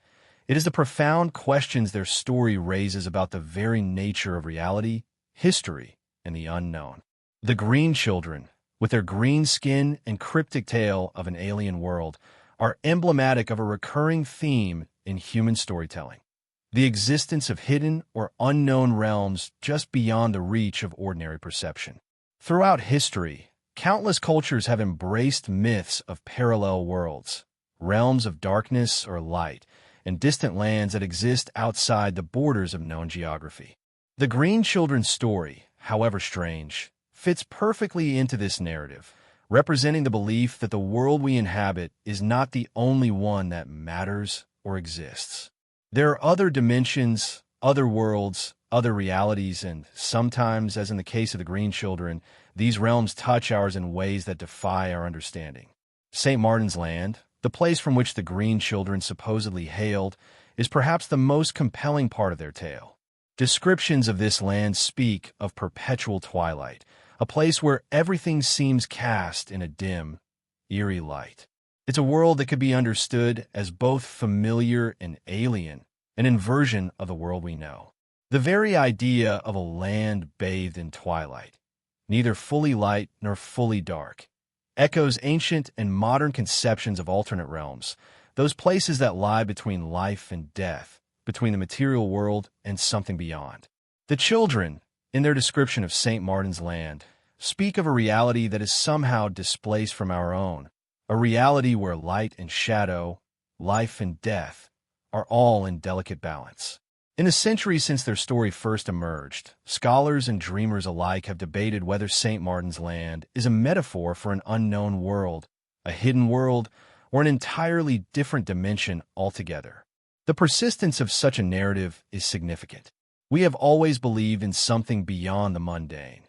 It is the profound questions their story raises about the very nature of reality, history, and the unknown. The green children, with their green skin and cryptic tale of an alien world, are emblematic of a recurring theme in human storytelling: the existence of hidden or unknown realms just beyond the reach of ordinary perception. Throughout history, countless cultures have embraced myths of parallel worlds, realms of darkness or light, and distant lands that exist outside the borders of known geography. The Green Children's story, however strange, fits perfectly into this narrative, representing the belief that the world we inhabit is not the only one that matters or exists. There are other dimensions, other worlds, other realities, and sometimes, as in the case of the Green Children, these realms touch ours in ways that defy our understanding. St. Martin's Land, the place from which the Green Children supposedly hailed, is perhaps the most compelling part of their tale. Descriptions of this land speak of perpetual twilight, a place where everything seems cast in a dim, eerie light. It's a world that could be understood as both familiar and alien, an inversion of the world we know. The very idea of a land bathed in twilight, neither fully light nor fully dark, echoes ancient and modern conceptions of alternate realms, those places that lie between life and death, between the material world and something beyond. The children, in their description of St. Martin's Land, speak of a reality that is somehow displaced from our own, a reality where light and shadow, life and death, are all in delicate balance. In the centuries since their story first emerged, scholars and dreamers alike have debated whether St. Martin's Land is a metaphor for an unknown world, a hidden world, or an entirely different dimension altogether. The persistence of such a narrative is significant. We have always believed in something beyond the mundane.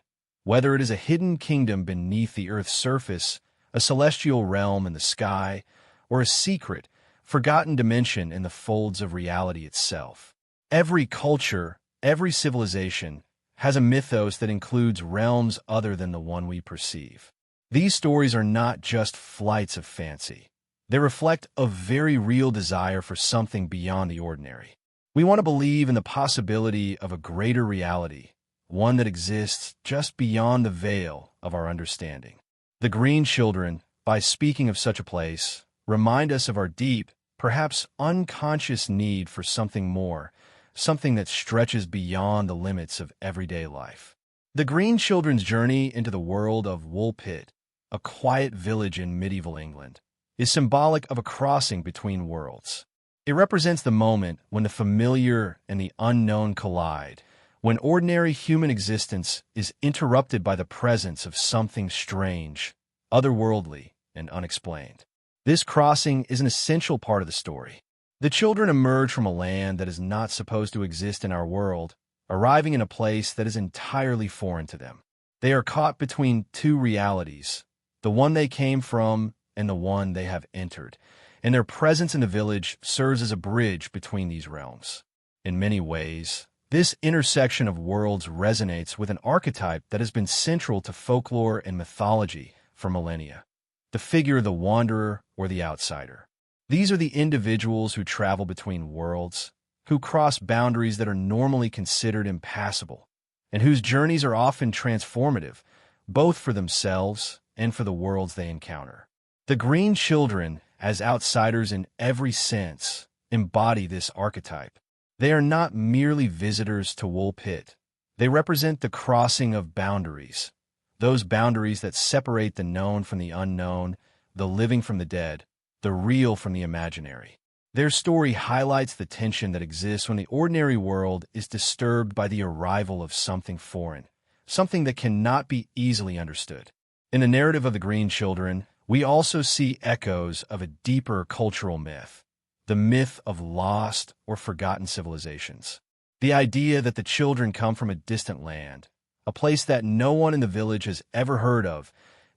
Whether it is a hidden kingdom beneath the Earth's surface, a celestial realm in the sky, or a secret, forgotten dimension in the folds of reality itself. Every culture, every civilization, has a mythos that includes realms other than the one we perceive. These stories are not just flights of fancy. They reflect a very real desire for something beyond the ordinary. We want to believe in the possibility of a greater reality, one that exists just beyond the veil of our understanding. The Green Children, by speaking of such a place, remind us of our deep, perhaps unconscious need for something more, something that stretches beyond the limits of everyday life. The Green Children's journey into the world of Woolpit, a quiet village in medieval England, is symbolic of a crossing between worlds. It represents the moment when the familiar and the unknown collide, when ordinary human existence is interrupted by the presence of something strange, otherworldly, and unexplained. This crossing is an essential part of the story. The children emerge from a land that is not supposed to exist in our world, arriving in a place that is entirely foreign to them. They are caught between two realities, the one they came from and the one they have entered, and their presence in the village serves as a bridge between these realms. In many ways, this intersection of worlds resonates with an archetype that has been central to folklore and mythology for millennia: the figure of the wanderer or the outsider. These are the individuals who travel between worlds, who cross boundaries that are normally considered impassable, and whose journeys are often transformative, both for themselves and for the worlds they encounter. The Green Children, as outsiders in every sense, embody this archetype. They are not merely visitors to Woolpit. They represent the crossing of boundaries, those boundaries that separate the known from the unknown, the living from the dead, the real from the imaginary. Their story highlights the tension that exists when the ordinary world is disturbed by the arrival of something foreign, something that cannot be easily understood. In the narrative of the Green Children, we also see echoes of a deeper cultural myth, the myth of lost or forgotten civilizations. The idea that the children come from a distant land, a place that no one in the village has ever heard of,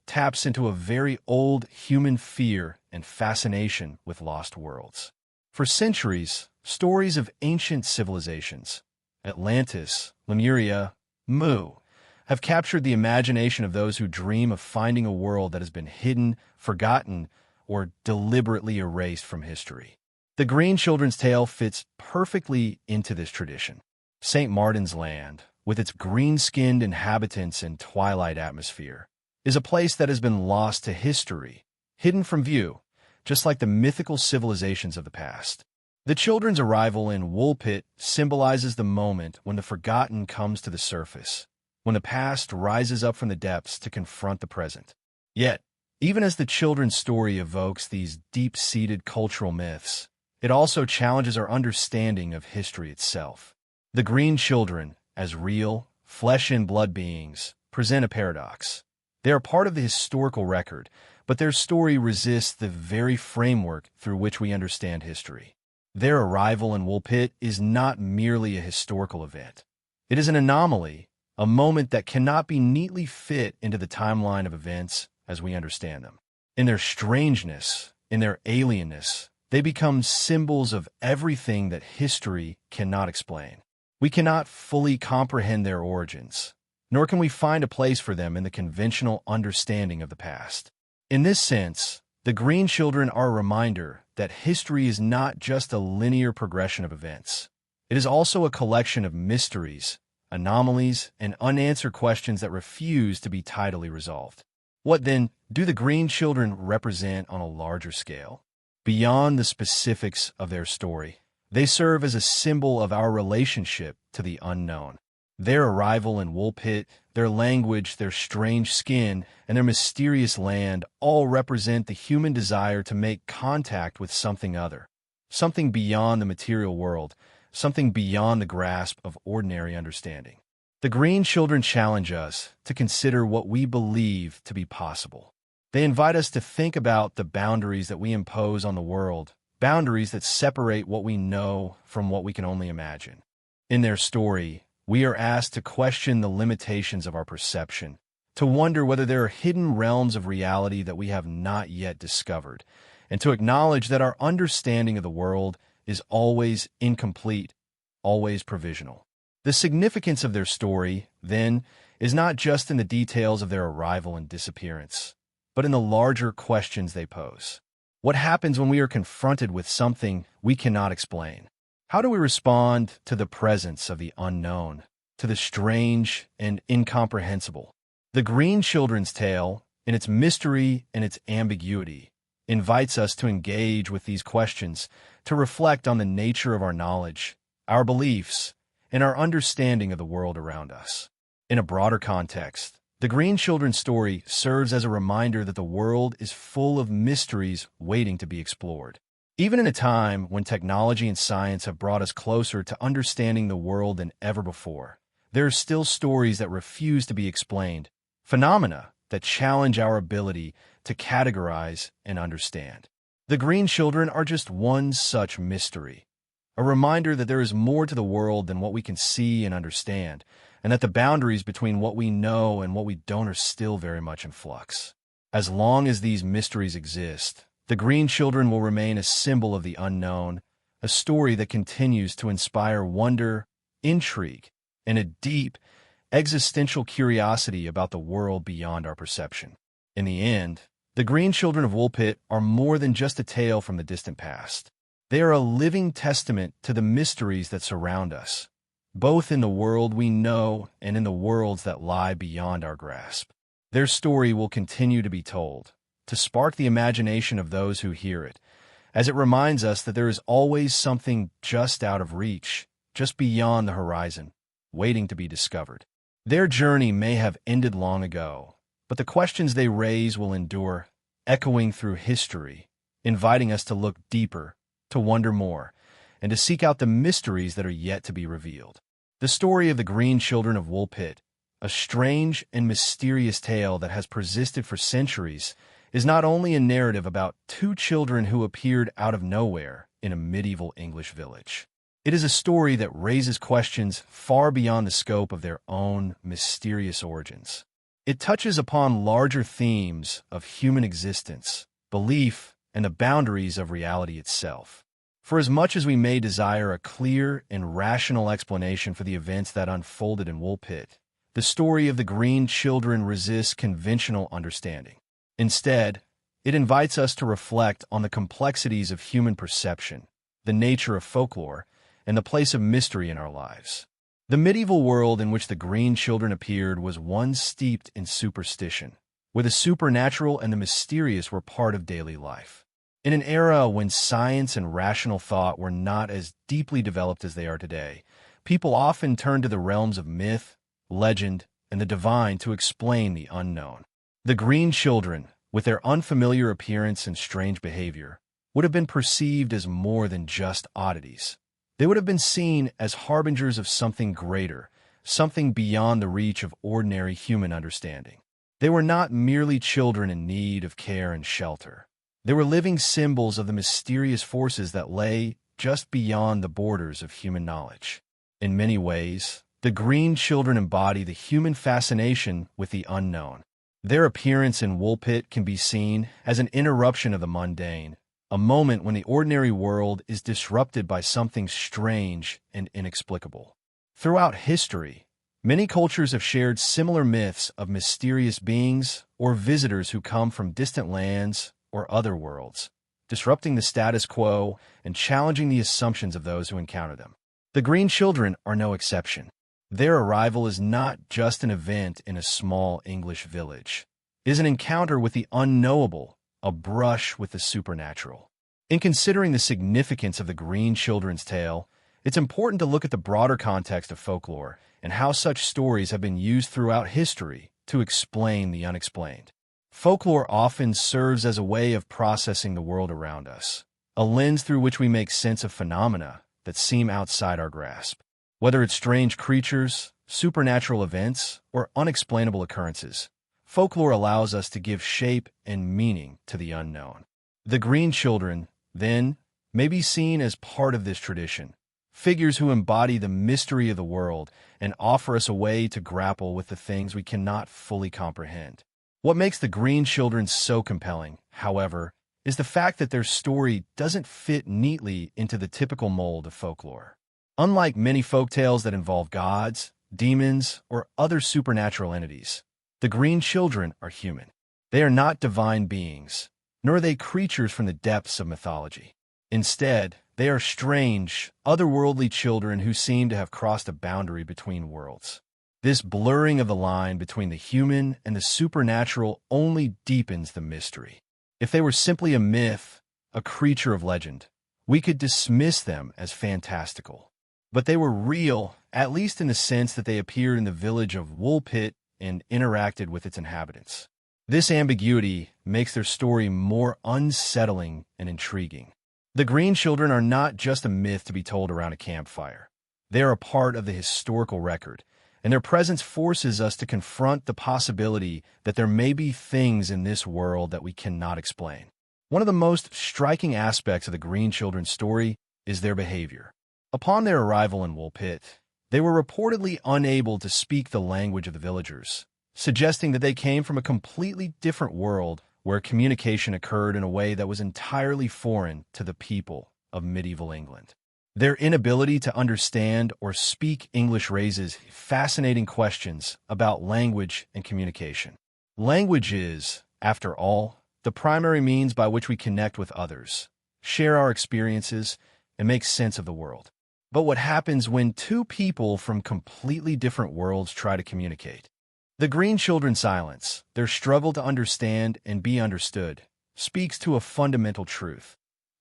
taps into a very old human fear and fascination with lost worlds. For centuries, stories of ancient civilizations, Atlantis, Lemuria, Mu, have captured the imagination of those who dream of finding a world that has been hidden, forgotten, or deliberately erased from history. The Green Children's tale fits perfectly into this tradition. St. Martin's Land, with its green-skinned inhabitants and twilight atmosphere, is a place that has been lost to history, hidden from view, just like the mythical civilizations of the past. The children's arrival in Woolpit symbolizes the moment when the forgotten comes to the surface, when the past rises up from the depths to confront the present. Yet, even as the children's story evokes these deep-seated cultural myths, it also challenges our understanding of history itself. The Green Children, as real, flesh-and-blood beings, present a paradox. They are part of the historical record, but their story resists the very framework through which we understand history. Their arrival in Woolpit is not merely a historical event. It is an anomaly, a moment that cannot be neatly fit into the timeline of events as we understand them. In their strangeness, in their alienness, they become symbols of everything that history cannot explain. We cannot fully comprehend their origins, nor can we find a place for them in the conventional understanding of the past. In this sense, the Green Children are a reminder that history is not just a linear progression of events. It is also a collection of mysteries, anomalies, and unanswered questions that refuse to be tidily resolved. What, then, do the Green Children represent on a larger scale? Beyond the specifics of their story, they serve as a symbol of our relationship to the unknown. Their arrival in Woolpit, their language, their strange skin, and their mysterious land all represent the human desire to make contact with something other, something beyond the material world, something beyond the grasp of ordinary understanding. The Green Children challenge us to consider what we believe to be possible. They invite us to think about the boundaries that we impose on the world, boundaries that separate what we know from what we can only imagine. In their story, we are asked to question the limitations of our perception, to wonder whether there are hidden realms of reality that we have not yet discovered, and to acknowledge that our understanding of the world is always incomplete, always provisional. The significance of their story, then, is not just in the details of their arrival and disappearance, but in the larger questions they pose. What happens when we are confronted with something we cannot explain? How do we respond to the presence of the unknown, to the strange and incomprehensible? The Green Children's tale, in its mystery and its ambiguity, invites us to engage with these questions, to reflect on the nature of our knowledge, our beliefs, and our understanding of the world around us. In a broader context, the Green Children's story serves as a reminder that the world is full of mysteries waiting to be explored. Even in a time when technology and science have brought us closer to understanding the world than ever before, there are still stories that refuse to be explained, phenomena that challenge our ability to categorize and understand. The Green Children are just one such mystery, a reminder that there is more to the world than what we can see and understand, and that the boundaries between what we know and what we don't are still very much in flux. As long as these mysteries exist, the Green Children will remain a symbol of the unknown, a story that continues to inspire wonder, intrigue, and a deep, existential curiosity about the world beyond our perception. In the end, the Green Children of Woolpit are more than just a tale from the distant past. They are a living testament to the mysteries that surround us, both in the world we know and in the worlds that lie beyond our grasp. Their story will continue to be told, to spark the imagination of those who hear it, as it reminds us that there is always something just out of reach, just beyond the horizon, waiting to be discovered. Their journey may have ended long ago, but the questions they raise will endure, echoing through history, inviting us to look deeper, to wonder more, and to seek out the mysteries that are yet to be revealed. The story of the Green Children of Woolpit, a strange and mysterious tale that has persisted for centuries, is not only a narrative about two children who appeared out of nowhere in a medieval English village. It is a story that raises questions far beyond the scope of their own mysterious origins. It touches upon larger themes of human existence, belief, and the boundaries of reality itself. For as much as we may desire a clear and rational explanation for the events that unfolded in Woolpit, the story of the Green Children resists conventional understanding. Instead, it invites us to reflect on the complexities of human perception, the nature of folklore, and the place of mystery in our lives. The medieval world in which the Green Children appeared was one steeped in superstition, where the supernatural and the mysterious were part of daily life. In an era when science and rational thought were not as deeply developed as they are today, people often turned to the realms of myth, legend, and the divine to explain the unknown. The Green Children, with their unfamiliar appearance and strange behavior, would have been perceived as more than just oddities. They would have been seen as harbingers of something greater, something beyond the reach of ordinary human understanding. They were not merely children in need of care and shelter. They were living symbols of the mysterious forces that lay just beyond the borders of human knowledge. In many ways, the Green Children embody the human fascination with the unknown. Their appearance in Woolpit can be seen as an interruption of the mundane, a moment when the ordinary world is disrupted by something strange and inexplicable. Throughout history, many cultures have shared similar myths of mysterious beings or visitors who come from distant lands or other worlds, disrupting the status quo and challenging the assumptions of those who encounter them. The Green Children are no exception. Their arrival is not just an event in a small English village. It is an encounter with the unknowable, a brush with the supernatural. In considering the significance of the Green Children's tale, it's important to look at the broader context of folklore and how such stories have been used throughout history to explain the unexplained. Folklore often serves as a way of processing the world around us, a lens through which we make sense of phenomena that seem outside our grasp. Whether it's strange creatures, supernatural events, or unexplainable occurrences, folklore allows us to give shape and meaning to the unknown. The Green Children, then, may be seen as part of this tradition, figures who embody the mystery of the world and offer us a way to grapple with the things we cannot fully comprehend. What makes the Green Children so compelling, however, is the fact that their story doesn't fit neatly into the typical mold of folklore. Unlike many folktales that involve gods, demons, or other supernatural entities, the Green Children are human. They are not divine beings, nor are they creatures from the depths of mythology. Instead, they are strange, otherworldly children who seem to have crossed a boundary between worlds. This blurring of the line between the human and the supernatural only deepens the mystery. If they were simply a myth, a creature of legend, we could dismiss them as fantastical. But they were real, at least in the sense that they appeared in the village of Woolpit and interacted with its inhabitants. This ambiguity makes their story more unsettling and intriguing. The Green Children are not just a myth to be told around a campfire. They are a part of the historical record, and their presence forces us to confront the possibility that there may be things in this world that we cannot explain. One of the most striking aspects of the Green Children's story is their behavior. Upon their arrival in Woolpit, they were reportedly unable to speak the language of the villagers, suggesting that they came from a completely different world where communication occurred in a way that was entirely foreign to the people of medieval England. Their inability to understand or speak English raises fascinating questions about language and communication. Language is, after all, the primary means by which we connect with others, share our experiences, and make sense of the world. But what happens when two people from completely different worlds try to communicate? The Green Children's silence, their struggle to understand and be understood, speaks to a fundamental truth.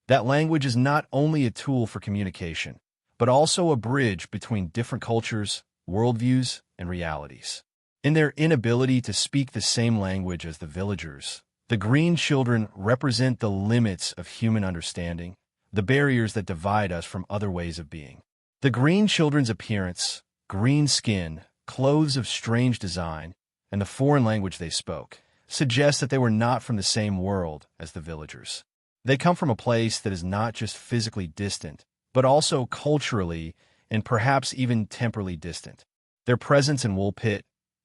That language is not only a tool for communication, but also a bridge between different cultures, worldviews, and realities. In their inability to speak the same language as the villagers, the Green Children represent the limits of human understanding, the barriers that divide us from other ways of being. The Green Children's appearance, green skin, clothes of strange design, and the foreign language they spoke, suggest that they were not from the same world as the villagers. They come from a place that is not just physically distant, but also culturally and perhaps even temporally distant. Their presence in Woolpit,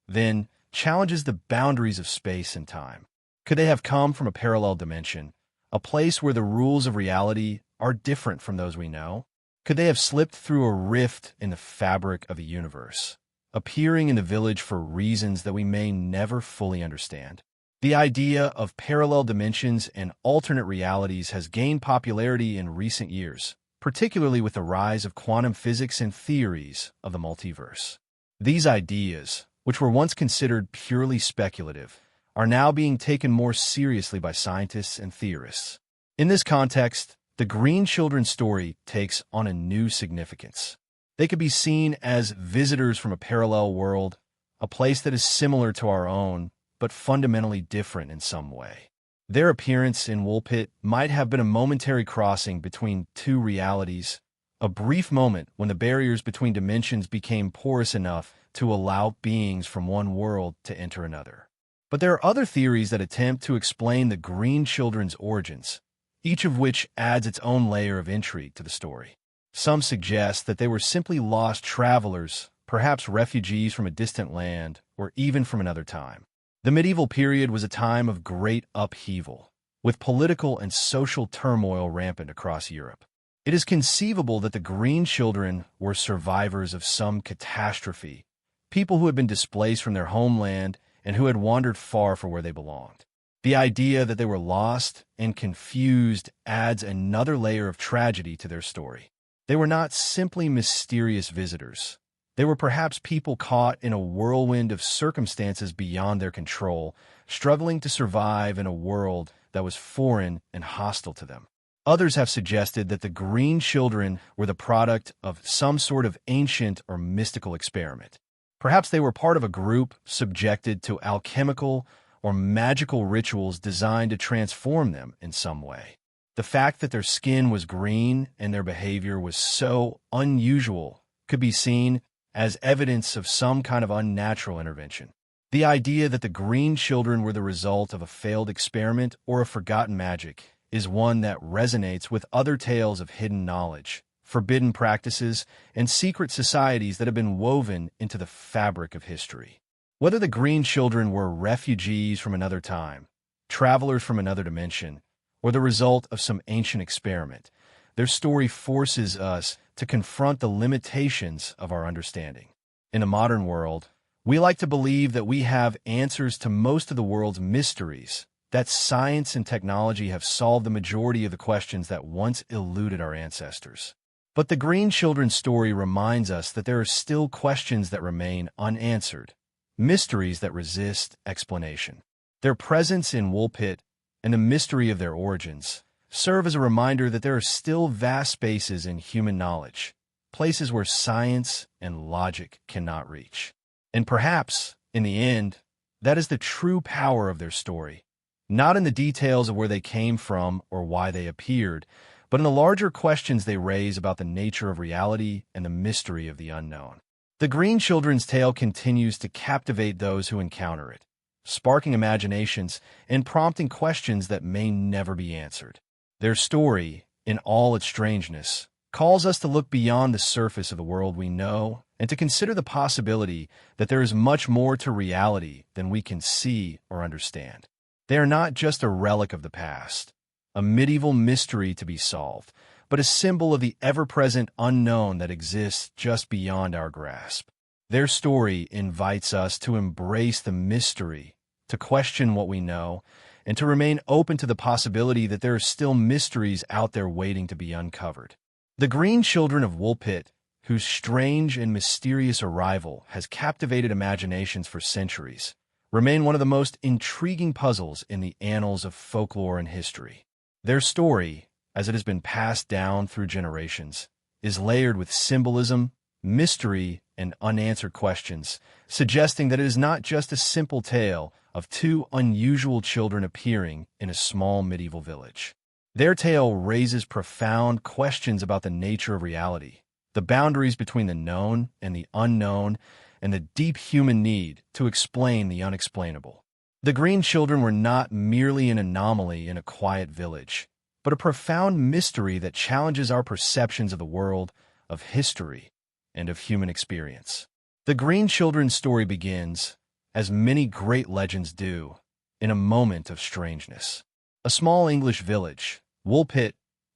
then, challenges the boundaries of space and time. Could they have come from a parallel dimension, a place where the rules of reality are different from those we know? Could they have slipped through a rift in the fabric of the universe, appearing in the village for reasons that we may never fully understand? The idea of parallel dimensions and alternate realities has gained popularity in recent years, particularly with the rise of quantum physics and theories of the multiverse. These ideas, which were once considered purely speculative, are now being taken more seriously by scientists and theorists. In this context, the Green Children's story takes on a new significance. They could be seen as visitors from a parallel world, a place that is similar to our own, but fundamentally different in some way. Their appearance in Woolpit might have been a momentary crossing between two realities, a brief moment when the barriers between dimensions became porous enough to allow beings from one world to enter another. But there are other theories that attempt to explain the Green Children's origins, each of which adds its own layer of intrigue to the story. Some suggest that they were simply lost travelers, perhaps refugees from a distant land, or even from another time. The medieval period was a time of great upheaval, with political and social turmoil rampant across Europe. It is conceivable that the Green Children were survivors of some catastrophe, people who had been displaced from their homeland and who had wandered far from where they belonged. The idea that they were lost and confused adds another layer of tragedy to their story. They were not simply mysterious visitors. They were perhaps people caught in a whirlwind of circumstances beyond their control, struggling to survive in a world that was foreign and hostile to them. Others have suggested that the Green Children were the product of some sort of ancient or mystical experiment. Perhaps they were part of a group subjected to alchemical or magical rituals designed to transform them in some way. The fact that their skin was green and their behavior was so unusual could be seen as evidence of some kind of unnatural intervention. The idea that the Green Children were the result of a failed experiment or a forgotten magic is one that resonates with other tales of hidden knowledge, forbidden practices, and secret societies that have been woven into the fabric of history. Whether the Green Children were refugees from another time, travelers from another dimension, or the result of some ancient experiment, their story forces us to confront the limitations of our understanding. In a modern world, we like to believe that we have answers to most of the world's mysteries, that science and technology have solved the majority of the questions that once eluded our ancestors. But the Green Children's story reminds us that there are still questions that remain unanswered, mysteries that resist explanation. Their presence in Woolpit and the mystery of their origins serve as a reminder that there are still vast spaces in human knowledge, places where science and logic cannot reach. And perhaps, in the end, that is the true power of their story. Not in the details of where they came from or why they appeared, but in the larger questions they raise about the nature of reality and the mystery of the unknown. The Green Children's tale continues to captivate those who encounter it, sparking imaginations and prompting questions that may never be answered. Their story, in all its strangeness, calls us to look beyond the surface of the world we know and to consider the possibility that there is much more to reality than we can see or understand. They are not just a relic of the past, a medieval mystery to be solved, but a symbol of the ever-present unknown that exists just beyond our grasp. Their story invites us to embrace the mystery, to question what we know, and to remain open to the possibility that there are still mysteries out there waiting to be uncovered. The Green Children of Woolpit, whose strange and mysterious arrival has captivated imaginations for centuries, remain one of the most intriguing puzzles in the annals of folklore and history. Their story, as it has been passed down through generations, is layered with symbolism, mystery, and unanswered questions, suggesting that it is not just a simple tale of two unusual children appearing in a small medieval village. Their tale raises profound questions about the nature of reality, the boundaries between the known and the unknown, and the deep human need to explain the unexplainable. The Green Children were not merely an anomaly in a quiet village, but a profound mystery that challenges our perceptions of the world, of history, and of human experience. The Green Children's story begins, as many great legends do, in a moment of strangeness. A small English village, Woolpit,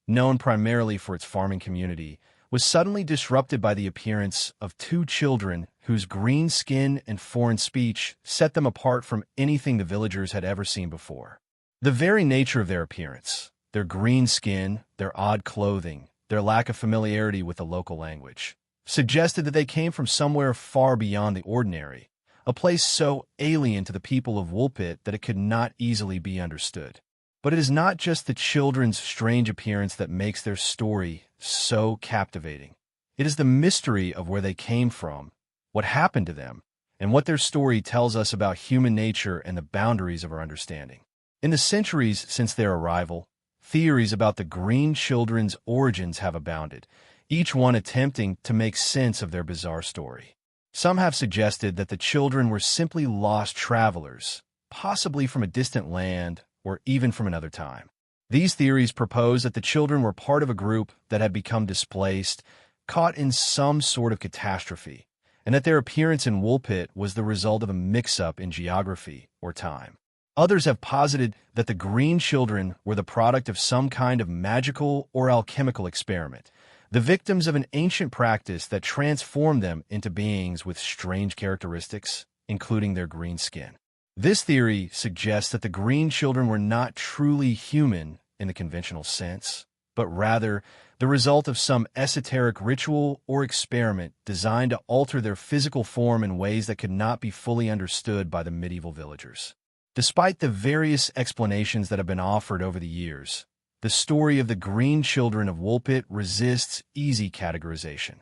known primarily for its farming community, was suddenly disrupted by the appearance of two children whose green skin and foreign speech set them apart from anything the villagers had ever seen before. The very nature of their appearance, their green skin, their odd clothing, their lack of familiarity with the local language, suggested that they came from somewhere far beyond the ordinary, a place so alien to the people of Woolpit that it could not easily be understood. But it is not just the children's strange appearance that makes their story so captivating. It is the mystery of where they came from, what happened to them, and what their story tells us about human nature and the boundaries of our understanding. In the centuries since their arrival, theories about the Green Children's origins have abounded, each one attempting to make sense of their bizarre story. Some have suggested that the children were simply lost travelers, possibly from a distant land or even from another time. These theories propose that the children were part of a group that had become displaced, caught in some sort of catastrophe, and that their appearance in Woolpit was the result of a mix-up in geography or time. Others have posited that the Green Children were the product of some kind of magical or alchemical experiment, the victims of an ancient practice that transformed them into beings with strange characteristics, including their green skin. This theory suggests that the Green Children were not truly human in the conventional sense, but rather the result of some esoteric ritual or experiment designed to alter their physical form in ways that could not be fully understood by the medieval villagers. Despite the various explanations that have been offered over the years, the story of the Green Children of Woolpit resists easy categorization.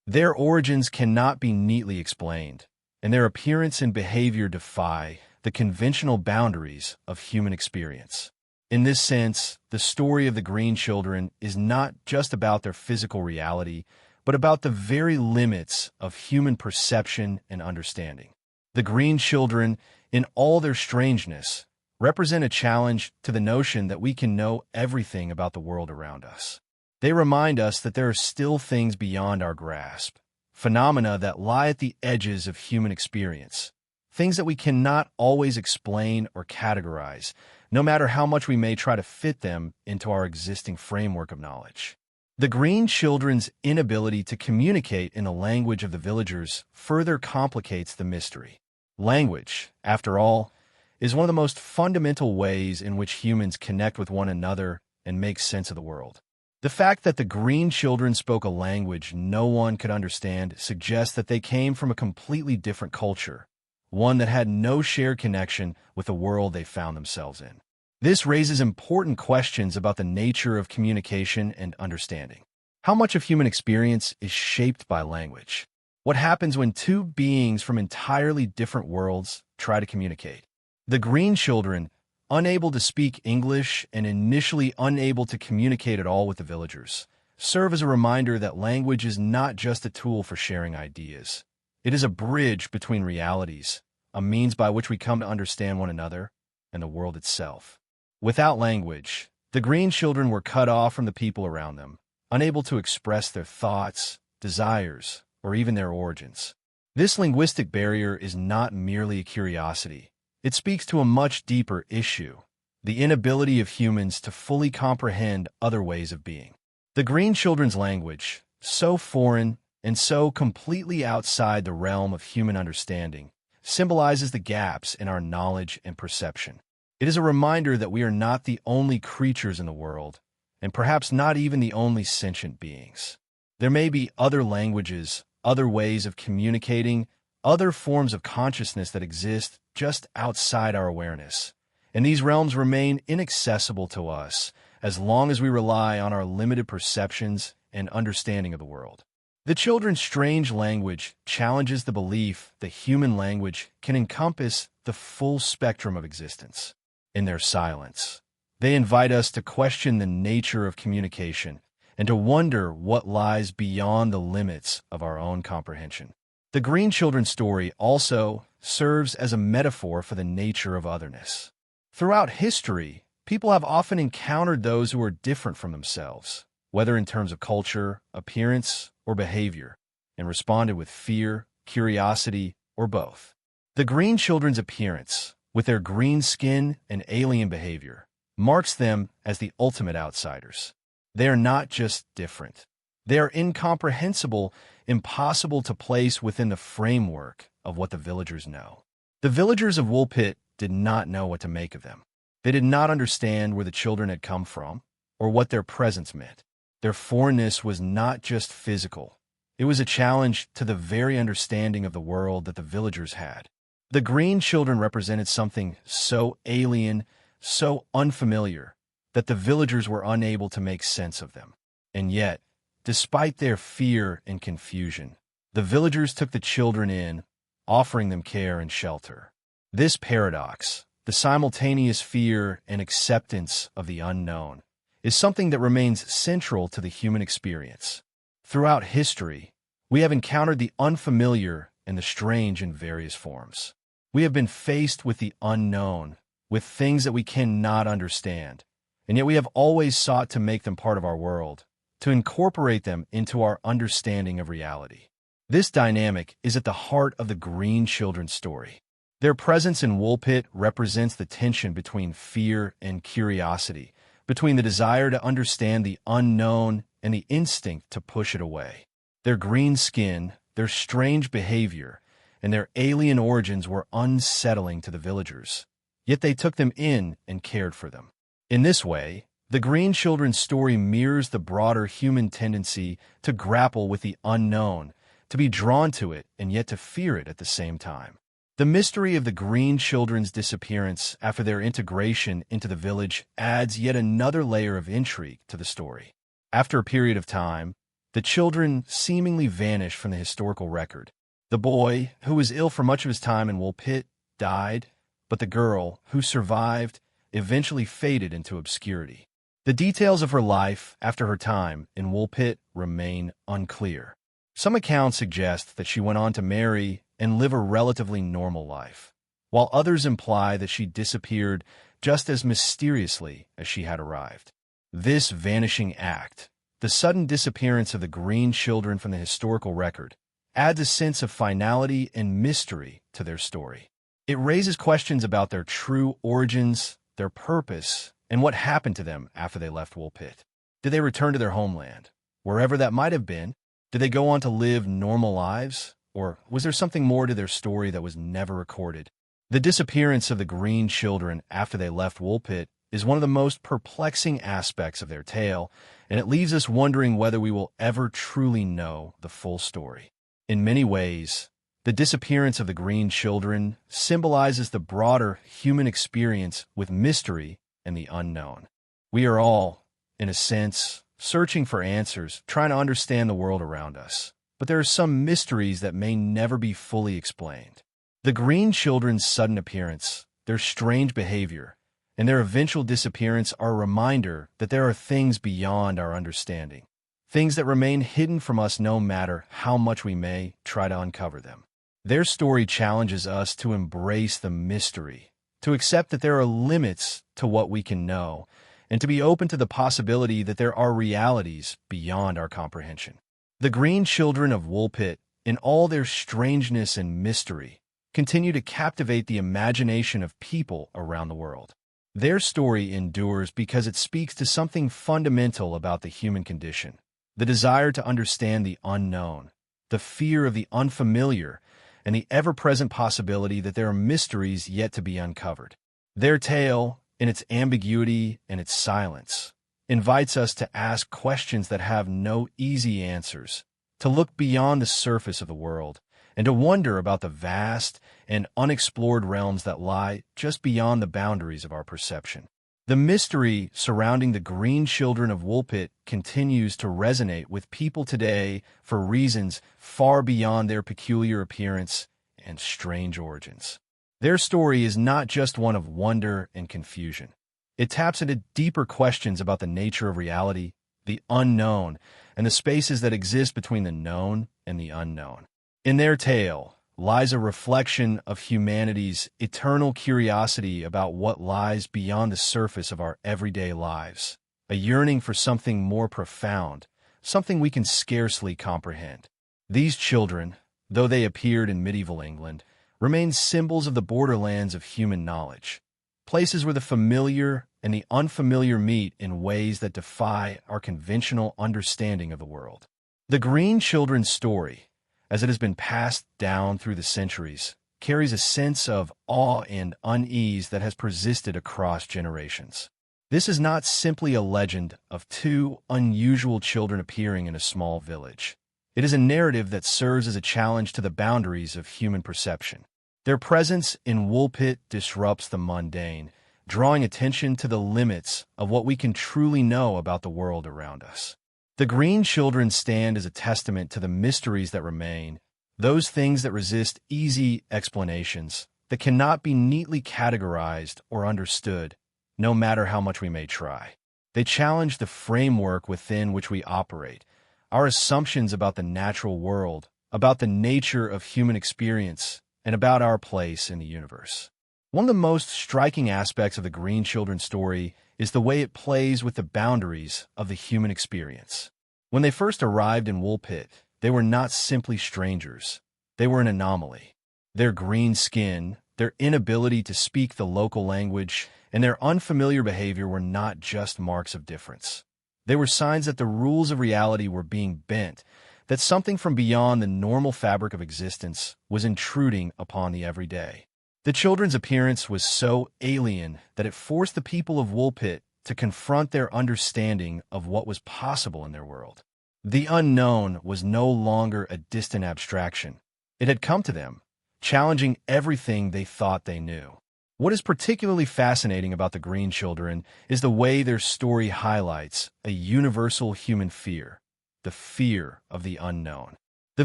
Their origins cannot be neatly explained, and their appearance and behavior defy the conventional boundaries of human experience. In this sense, the story of the Green Children is not just about their physical reality, but about the very limits of human perception and understanding. The Green Children, in all their strangeness, represent a challenge to the notion that we can know everything about the world around us. They remind us that there are still things beyond our grasp, phenomena that lie at the edges of human experience, things that we cannot always explain or categorize, no matter how much we may try to fit them into our existing framework of knowledge. The Green Children's inability to communicate in the language of the villagers further complicates the mystery. Language, after all, is one of the most fundamental ways in which humans connect with one another and make sense of the world. The fact that the Green Children spoke a language no one could understand suggests that they came from a completely different culture, one that had no shared connection with the world they found themselves in. This raises important questions about the nature of communication and understanding. How much of human experience is shaped by language? What happens when two beings from entirely different worlds try to communicate? The Green Children, unable to speak English and initially unable to communicate at all with the villagers, serve as a reminder that language is not just a tool for sharing ideas. It is a bridge between realities, a means by which we come to understand one another and the world itself. Without language, the Green Children were cut off from the people around them, unable to express their thoughts, desires, or even their origins. This linguistic barrier is not merely a curiosity. It speaks to a much deeper issue, the inability of humans to fully comprehend other ways of being. The Green Children's language, so foreign and so completely outside the realm of human understanding, symbolizes the gaps in our knowledge and perception. It is a reminder that we are not the only creatures in the world, and perhaps not even the only sentient beings. There may be other languages, other ways of communicating, other forms of consciousness that exist just outside our awareness, and these realms remain inaccessible to us as long as we rely on our limited perceptions and understanding of the world. The children's strange language challenges the belief that human language can encompass the full spectrum of existence. In their silence, they invite us to question the nature of communication and to wonder what lies beyond the limits of our own comprehension. The Green Children's story also serves as a metaphor for the nature of otherness. Throughout history, people have often encountered those who are different from themselves, whether in terms of culture, appearance, or behavior, and responded with fear, curiosity, or both. The Green Children's appearance, with their green skin and alien behavior, marks them as the ultimate outsiders. They are not just different. They are incomprehensible, impossible to place within the framework of what the villagers know. The villagers of Woolpit did not know what to make of them. They did not understand where the children had come from or what their presence meant. Their foreignness was not just physical. It was a challenge to the very understanding of the world that the villagers had. The Green Children represented something so alien, so unfamiliar, that the villagers were unable to make sense of them. And yet, despite their fear and confusion, the villagers took the children in, offering them care and shelter. This paradox, the simultaneous fear and acceptance of the unknown, is something that remains central to the human experience. Throughout history, we have encountered the unfamiliar and the strange in various forms. We have been faced with the unknown, with things that we cannot understand, and yet we have always sought to make them part of our world, to incorporate them into our understanding of reality. This dynamic is at the heart of the Green Children's story. Their presence in Woolpit represents the tension between fear and curiosity, between the desire to understand the unknown and the instinct to push it away. Their green skin, their strange behavior, and their alien origins were unsettling to the villagers, yet they took them in and cared for them. In this way, the Green Children's story mirrors the broader human tendency to grapple with the unknown, to be drawn to it and yet to fear it at the same time. The mystery of the Green Children's disappearance after their integration into the village adds yet another layer of intrigue to the story. After a period of time, the children seemingly vanish from the historical record. The boy, who was ill for much of his time in Woolpit, died, but the girl, who survived, eventually faded into obscurity. The details of her life after her time in Woolpit remain unclear. Some accounts suggest that she went on to marry and live a relatively normal life, while others imply that she disappeared just as mysteriously as she had arrived. This vanishing act, the sudden disappearance of the Green Children from the historical record, adds a sense of finality and mystery to their story. It raises questions about their true origins, their purpose, and what happened to them after they left Woolpit. Did they return to their homeland, wherever that might have been? Did they go on to live normal lives? Or was there something more to their story that was never recorded? The disappearance of the Green Children after they left Woolpit is one of the most perplexing aspects of their tale, and it leaves us wondering whether we will ever truly know the full story. In many ways, the disappearance of the Green Children symbolizes the broader human experience with mystery and the unknown. We are all, in a sense, searching for answers, trying to understand the world around us. But there are some mysteries that may never be fully explained. The green children's sudden appearance, their strange behavior, and their eventual disappearance are a reminder that there are things beyond our understanding, things that remain hidden from us no matter how much we may try to uncover them. Their story challenges us to embrace the mystery, to accept that there are limits to what we can know, and to be open to the possibility that there are realities beyond our comprehension. The green children of Woolpit, in all their strangeness and mystery, continue to captivate the imagination of people around the world. Their story endures because it speaks to something fundamental about the human condition, the desire to understand the unknown, the fear of the unfamiliar, and the ever-present possibility that there are mysteries yet to be uncovered. Their tale, in its ambiguity and its silence, invites us to ask questions that have no easy answers, to look beyond the surface of the world, and to wonder about the vast and unexplored realms that lie just beyond the boundaries of our perception. The mystery surrounding the green children of Woolpit continues to resonate with people today for reasons far beyond their peculiar appearance and strange origins. Their story is not just one of wonder and confusion. It taps into deeper questions about the nature of reality, the unknown, and the spaces that exist between the known and the unknown. In their tale lies a reflection of humanity's eternal curiosity about what lies beyond the surface of our everyday lives, a yearning for something more profound, something we can scarcely comprehend. These children, though they appeared in medieval England, remain symbols of the borderlands of human knowledge, places where the familiar and the unfamiliar meet in ways that defy our conventional understanding of the world. The green children's story, as it has been passed down through the centuries, carries a sense of awe and unease that has persisted across generations. This is not simply a legend of two unusual children appearing in a small village. It is a narrative that serves as a challenge to the boundaries of human perception. Their presence in Woolpit disrupts the mundane, drawing attention to the limits of what we can truly know about the world around us. The green children stand as a testament to the mysteries that remain, those things that resist easy explanations, that cannot be neatly categorized or understood, no matter how much we may try. They challenge the framework within which we operate, our assumptions about the natural world, about the nature of human experience, and about our place in the universe. One of the most striking aspects of the green children's story is the way it plays with the boundaries of the human experience. When they first arrived in Woolpit, they were not simply strangers. They were an anomaly. Their green skin, their inability to speak the local language, and their unfamiliar behavior were not just marks of difference. They were signs that the rules of reality were being bent, that something from beyond the normal fabric of existence was intruding upon the everyday. The children's appearance was so alien that it forced the people of Woolpit to confront their understanding of what was possible in their world. The unknown was no longer a distant abstraction. It had come to them, challenging everything they thought they knew. What is particularly fascinating about the green children is the way their story highlights a universal human fear, the fear of the unknown. The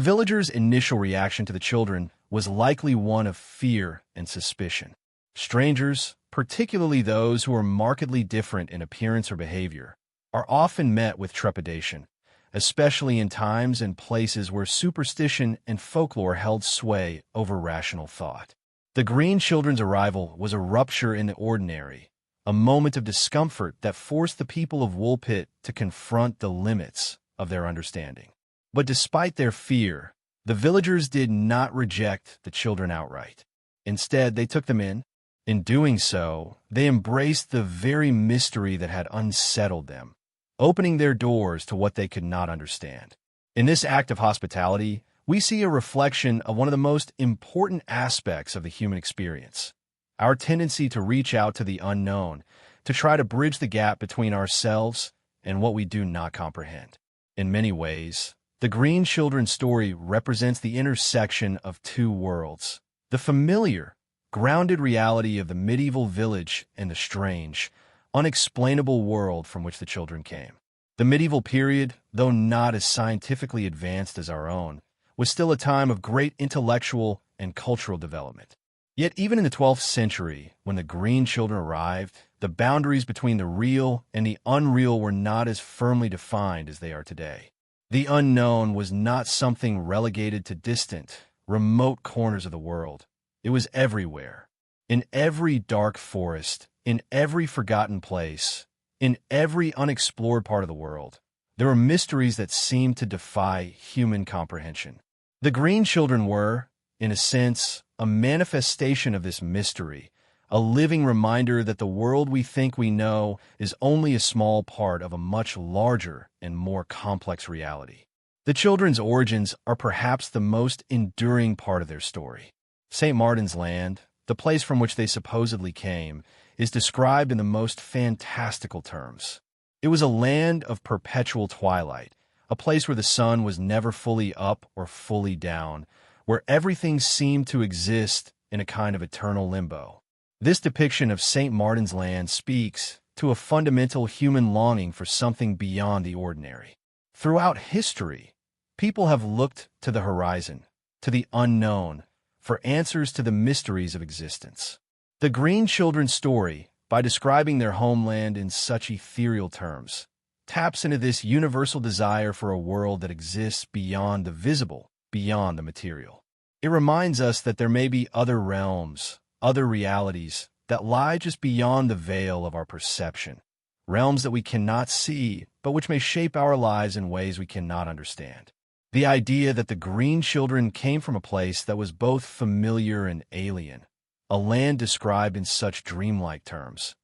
villagers' initial reaction to the children was likely one of fear and suspicion. Strangers, particularly those who are markedly different in appearance or behavior, are often met with trepidation, especially in times and places where superstition and folklore held sway over rational thought. The green children's arrival was a rupture in the ordinary, a moment of discomfort that forced the people of Woolpit to confront the limits of their understanding. But despite their fear, the villagers did not reject the children outright. Instead, they took them in. In doing so, they embraced the very mystery that had unsettled them, opening their doors to what they could not understand. In this act of hospitality, we see a reflection of one of the most important aspects of the human experience, our tendency to reach out to the unknown, to try to bridge the gap between ourselves and what we do not comprehend. In many ways, the green children's story represents the intersection of two worlds, the familiar, grounded reality of the medieval village and the strange, unexplainable world from which the children came. The medieval period, though not as scientifically advanced as our own, was still a time of great intellectual and cultural development. Yet even in the 12th century, when the Green Children arrived, the boundaries between the real and the unreal were not as firmly defined as they are today. The unknown was not something relegated to distant, remote corners of the world. It was everywhere. In every dark forest, in every forgotten place, in every unexplored part of the world, there were mysteries that seemed to defy human comprehension. The Green Children were, in a sense, a manifestation of this mystery, a living reminder that the world we think we know is only a small part of a much larger and more complex reality. The children's origins are perhaps the most enduring part of their story. St. Martin's Land, the place from which they supposedly came, is described in the most fantastical terms. It was a land of perpetual twilight, a place where the sun was never fully up or fully down, where everything seemed to exist in a kind of eternal limbo. This depiction of St. Martin's Land speaks to a fundamental human longing for something beyond the ordinary. Throughout history, people have looked to the horizon, to the unknown, for answers to the mysteries of existence. The Green Children's story, by describing their homeland in such ethereal terms, taps into this universal desire for a world that exists beyond the visible, beyond the material. It reminds us that there may be other realms, other realities that lie just beyond the veil of our perception, realms that we cannot see, but which may shape our lives in ways we cannot understand. The idea that the Green Children came from a place that was both familiar and alien, a land described in such dreamlike terms,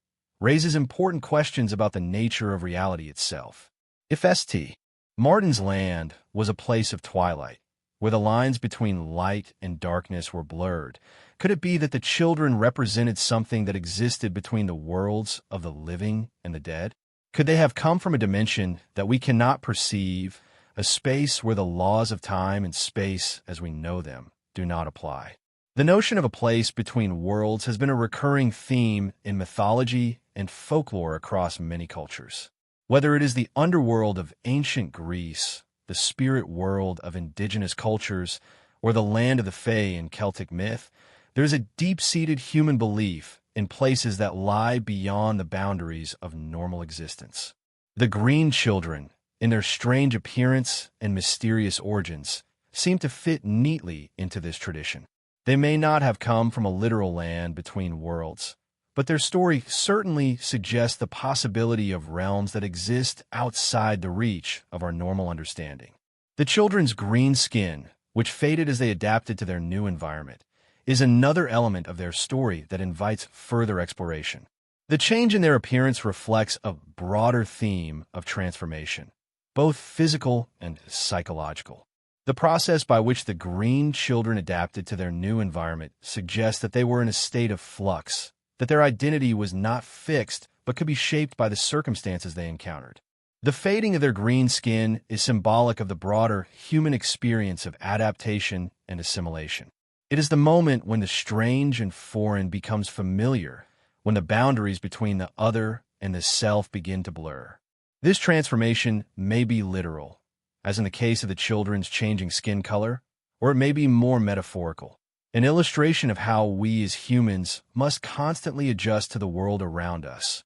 raises important questions about the nature of reality itself. If St. Martin's Land was a place of twilight, where the lines between light and darkness were blurred, could it be that the children represented something that existed between the worlds of the living and the dead? Could they have come from a dimension that we cannot perceive, a space where the laws of time and space as we know them do not apply? The notion of a place between worlds has been a recurring theme in mythology and folklore across many cultures. Whether it is the underworld of ancient Greece, the spirit world of indigenous cultures, or the land of the Fae in Celtic myth, there is a deep-seated human belief in places that lie beyond the boundaries of normal existence. The Green Children, in their strange appearance and mysterious origins, seem to fit neatly into this tradition. They may not have come from a literal land between worlds, but their story certainly suggests the possibility of realms that exist outside the reach of our normal understanding. The children's green skin, which faded as they adapted to their new environment, is another element of their story that invites further exploration. The change in their appearance reflects a broader theme of transformation, both physical and psychological. The process by which the Green Children adapted to their new environment suggests that they were in a state of flux, that their identity was not fixed but could be shaped by the circumstances they encountered. The fading of their green skin is symbolic of the broader human experience of adaptation and assimilation. It is the moment when the strange and foreign becomes familiar, when the boundaries between the other and the self begin to blur. This transformation may be literal, as in the case of the children's changing skin color, or it may be more metaphorical, an illustration of how we as humans must constantly adjust to the world around us,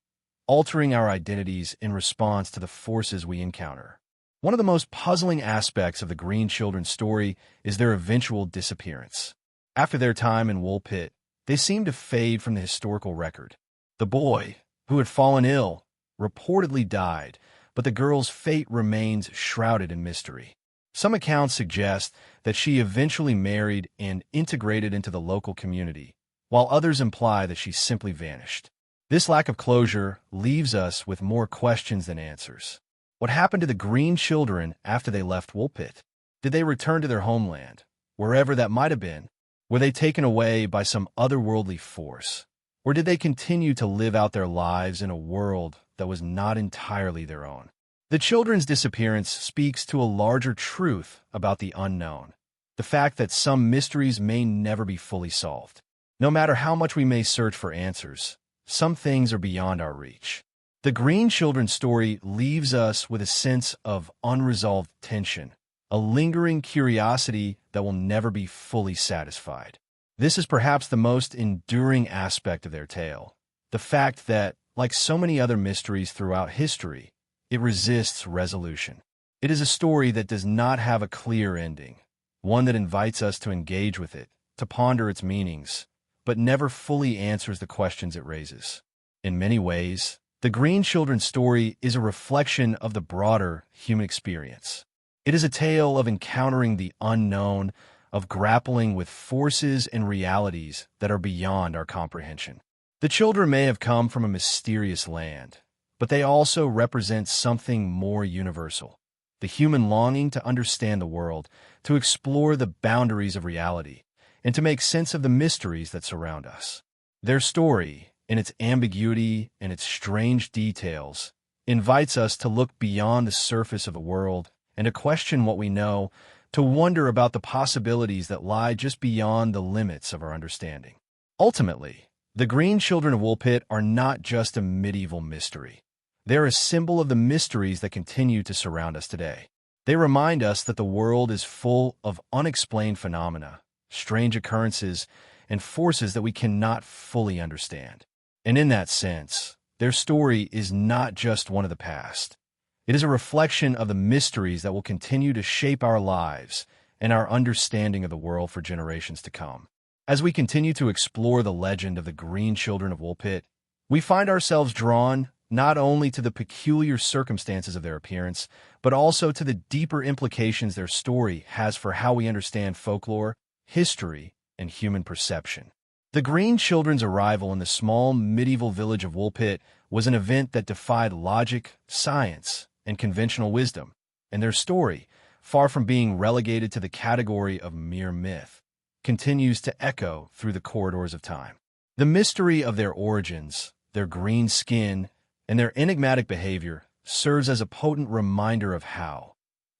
altering our identities in response to the forces we encounter. One of the most puzzling aspects of the Green Children's story is their eventual disappearance. After their time in Wool Pit, they seem to fade from the historical record. The boy, who had fallen ill, reportedly died, but the girl's fate remains shrouded in mystery. Some accounts suggest that she eventually married and integrated into the local community, while others imply that she simply vanished. This lack of closure leaves us with more questions than answers. What happened to the Green Children after they left Wool Pit? Did they return to their homeland, wherever that might have been? Were they taken away by some otherworldly force? Or did they continue to live out their lives in a world that was not entirely their own? The children's disappearance speaks to a larger truth about the unknown, the fact that some mysteries may never be fully solved. No matter how much we may search for answers, some things are beyond our reach. The Green Children story leaves us with a sense of unresolved tension, a lingering curiosity that will never be fully satisfied. This is perhaps the most enduring aspect of their tale, the fact that, like so many other mysteries throughout history, it resists resolution. It is a story that does not have a clear ending, one that invites us to engage with it, to ponder its meanings, but never fully answers the questions it raises. In many ways, the Green Children story is a reflection of the broader human experience. It is a tale of encountering the unknown, of grappling with forces and realities that are beyond our comprehension. The children may have come from a mysterious land, but they also represent something more universal: the human longing to understand the world, to explore the boundaries of reality, and to make sense of the mysteries that surround us. Their story, in its ambiguity and its strange details, invites us to look beyond the surface of the world and to question what we know, to wonder about the possibilities that lie just beyond the limits of our understanding. Ultimately, the Green Children of Woolpit are not just a medieval mystery. They're a symbol of the mysteries that continue to surround us today. They remind us that the world is full of unexplained phenomena, strange occurrences, and forces that we cannot fully understand. And in that sense, their story is not just one of the past. It is a reflection of the mysteries that will continue to shape our lives and our understanding of the world for generations to come. As we continue to explore the legend of the Green Children of Woolpit, we find ourselves drawn not only to the peculiar circumstances of their appearance, but also to the deeper implications their story has for how we understand folklore, history, and human perception. The Green Children's arrival in the small medieval village of Woolpit was an event that defied logic, science, and conventional wisdom, and their story, far from being relegated to the category of mere myth, continues to echo through the corridors of time. The mystery of their origins, their green skin, and their enigmatic behavior serves as a potent reminder of how,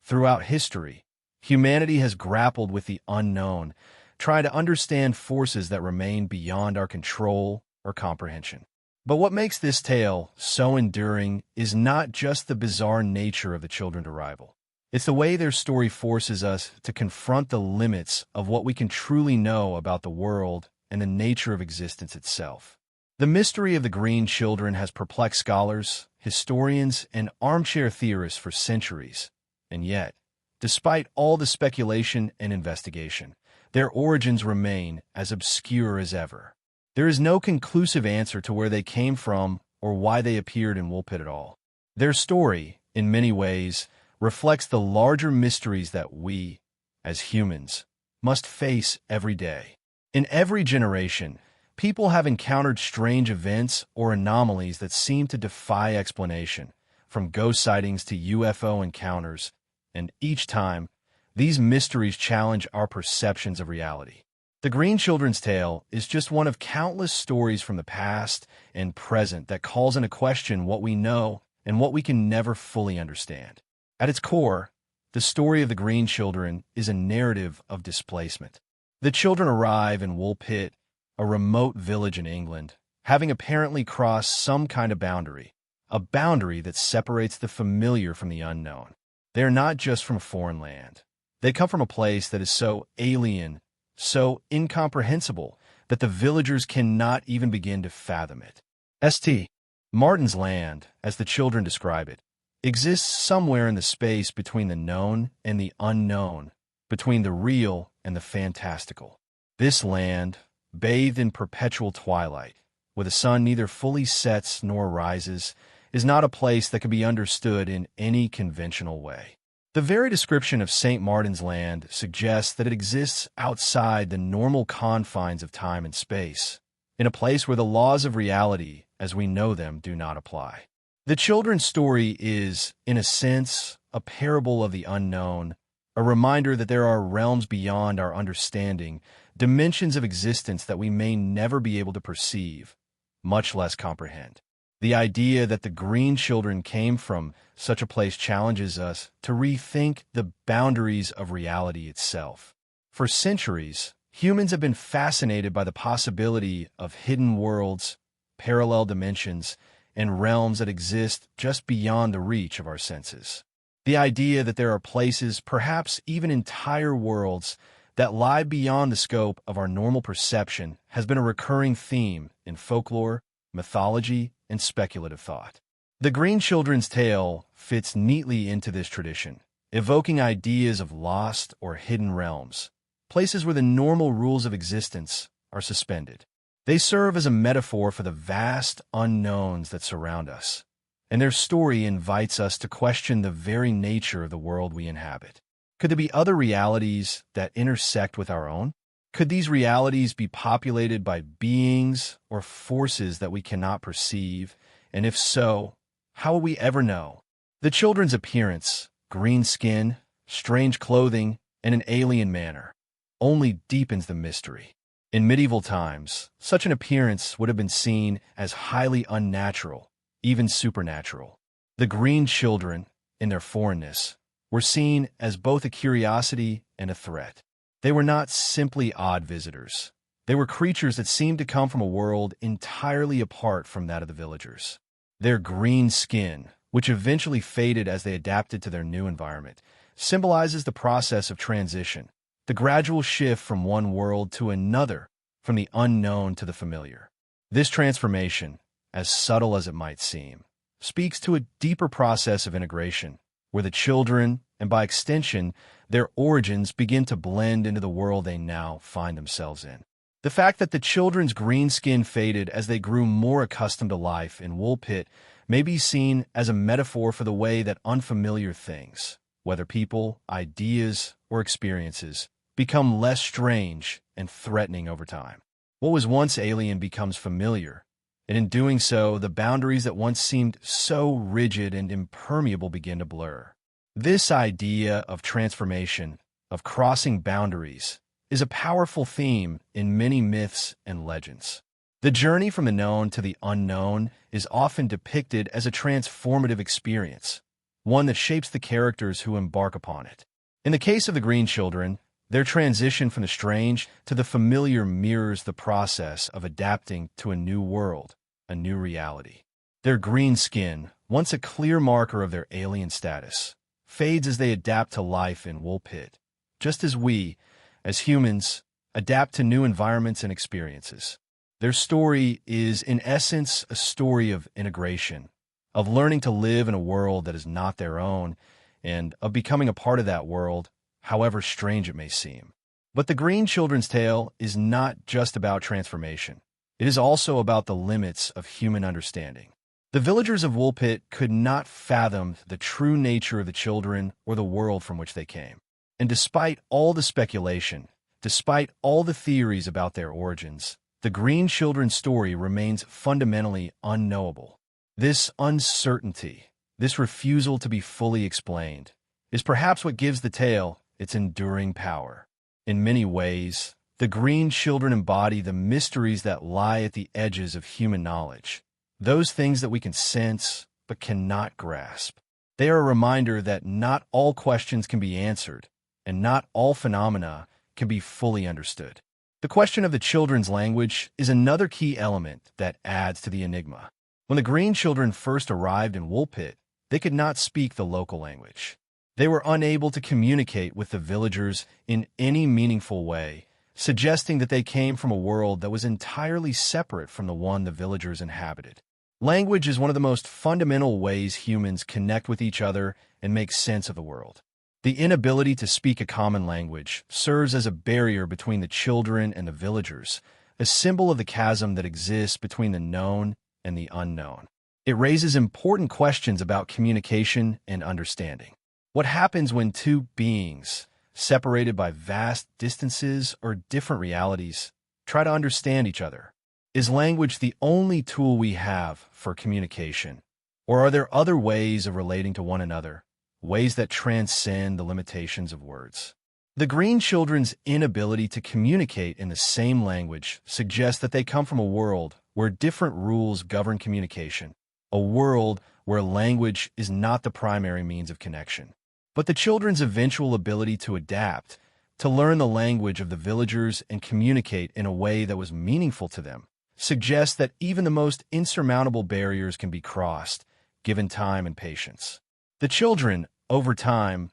throughout history, humanity has grappled with the unknown, trying to understand forces that remain beyond our control or comprehension. But what makes this tale so enduring is not just the bizarre nature of the children's arrival. It's the way their story forces us to confront the limits of what we can truly know about the world and the nature of existence itself. The mystery of the Green Children has perplexed scholars, historians, and armchair theorists for centuries, and yet, despite all the speculation and investigation, their origins remain as obscure as ever. There is no conclusive answer to where they came from or why they appeared in Woolpit at all. Their story, in many ways, reflects the larger mysteries that we, as humans, must face every day. In every generation, people have encountered strange events or anomalies that seem to defy explanation, from ghost sightings to UFO encounters, and each time, these mysteries challenge our perceptions of reality. The Green Children's tale is just one of countless stories from the past and present that calls into question what we know and what we can never fully understand. At its core, the story of the Green Children is a narrative of displacement. The children arrive in Woolpit, a remote village in England, having apparently crossed some kind of boundary, a boundary that separates the familiar from the unknown. They are not just from a foreign land. They come from a place that is so alien, so incomprehensible, that the villagers cannot even begin to fathom it. St. Martin's Land, as the children describe it, exists somewhere in the space between the known and the unknown, between the real and the fantastical. This land, bathed in perpetual twilight, where the sun neither fully sets nor rises, is not a place that can be understood in any conventional way. The very description of St. Martin's Land suggests that it exists outside the normal confines of time and space, in a place where the laws of reality, as we know them, do not apply. The children's story is, in a sense, a parable of the unknown, a reminder that there are realms beyond our understanding, dimensions of existence that we may never be able to perceive, much less comprehend. The idea that the Green Children came from such a place challenges us to rethink the boundaries of reality itself. For centuries, humans have been fascinated by the possibility of hidden worlds, parallel dimensions, and realms that exist just beyond the reach of our senses. The idea that there are places, perhaps even entire worlds, that lie beyond the scope of our normal perception has been a recurring theme in folklore, mythology, and speculative thought. The Green Children's Tale fits neatly into this tradition, evoking ideas of lost or hidden realms, places where the normal rules of existence are suspended. They serve as a metaphor for the vast unknowns that surround us, and their story invites us to question the very nature of the world we inhabit. Could there be other realities that intersect with our own? Could these realities be populated by beings or forces that we cannot perceive? And if so, how will we ever know? The children's appearance, green skin, strange clothing, and an alien manner, only deepens the mystery. In medieval times, such an appearance would have been seen as highly unnatural, even supernatural. The green children, in their foreignness, were seen as both a curiosity and a threat. They were not simply odd visitors. They were creatures that seemed to come from a world entirely apart from that of the villagers. Their green skin, which eventually faded as they adapted to their new environment, symbolizes the process of transition, the gradual shift from one world to another, from the unknown to the familiar. This transformation, as subtle as it might seem, speaks to a deeper process of integration, where the children, and by extension, their origins begin to blend into the world they now find themselves in. The fact that the children's green skin faded as they grew more accustomed to life in Woolpit may be seen as a metaphor for the way that unfamiliar things, whether people, ideas, or experiences, become less strange and threatening over time. What was once alien becomes familiar, and in doing so, the boundaries that once seemed so rigid and impermeable begin to blur. This idea of transformation, of crossing boundaries, is a powerful theme in many myths and legends. The journey from the known to the unknown is often depicted as a transformative experience, one that shapes the characters who embark upon it. In the case of the Green Children, their transition from the strange to the familiar mirrors the process of adapting to a new world, a new reality. Their green skin, once a clear marker of their alien status, fades as they adapt to life in Woolpit, just as we, as humans, adapt to new environments and experiences. Their story is, in essence, a story of integration, of learning to live in a world that is not their own, and of becoming a part of that world, however strange it may seem. But the Green Children's Tale is not just about transformation. It is also about the limits of human understanding. The villagers of Woolpit could not fathom the true nature of the children or the world from which they came. And despite all the speculation, despite all the theories about their origins, the Green Children's story remains fundamentally unknowable. This uncertainty, this refusal to be fully explained, is perhaps what gives the tale its enduring power. In many ways, the Green Children embody the mysteries that lie at the edges of human knowledge, those things that we can sense but cannot grasp. They are a reminder that not all questions can be answered, and not all phenomena can be fully understood. The question of the children's language is another key element that adds to the enigma. When the Green Children first arrived in Woolpit, they could not speak the local language. They were unable to communicate with the villagers in any meaningful way, suggesting that they came from a world that was entirely separate from the one the villagers inhabited. Language is one of the most fundamental ways humans connect with each other and make sense of the world. The inability to speak a common language serves as a barrier between the children and the villagers, a symbol of the chasm that exists between the known and the unknown. It raises important questions about communication and understanding. What happens when two beings, separated by vast distances or different realities, try to understand each other? Is language the only tool we have for communication? Or are there other ways of relating to one another, ways that transcend the limitations of words? The Green Children's inability to communicate in the same language suggests that they come from a world where different rules govern communication, a world where language is not the primary means of connection. But the children's eventual ability to adapt, to learn the language of the villagers and communicate in a way that was meaningful to them, suggests that even the most insurmountable barriers can be crossed, given time and patience. The children, over time,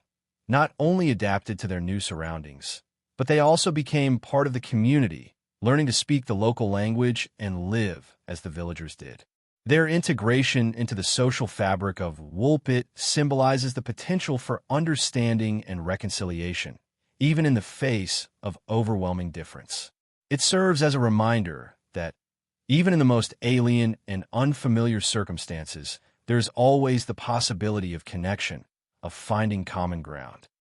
not only adapted to their new surroundings, but they also became part of the community, learning to speak the local language and live as the villagers did. Their integration into the social fabric of Woolpit symbolizes the potential for understanding and reconciliation, even in the face of overwhelming difference. It serves as a reminder that, even in the most alien and unfamiliar circumstances, there's always the possibility of connection, of finding common ground.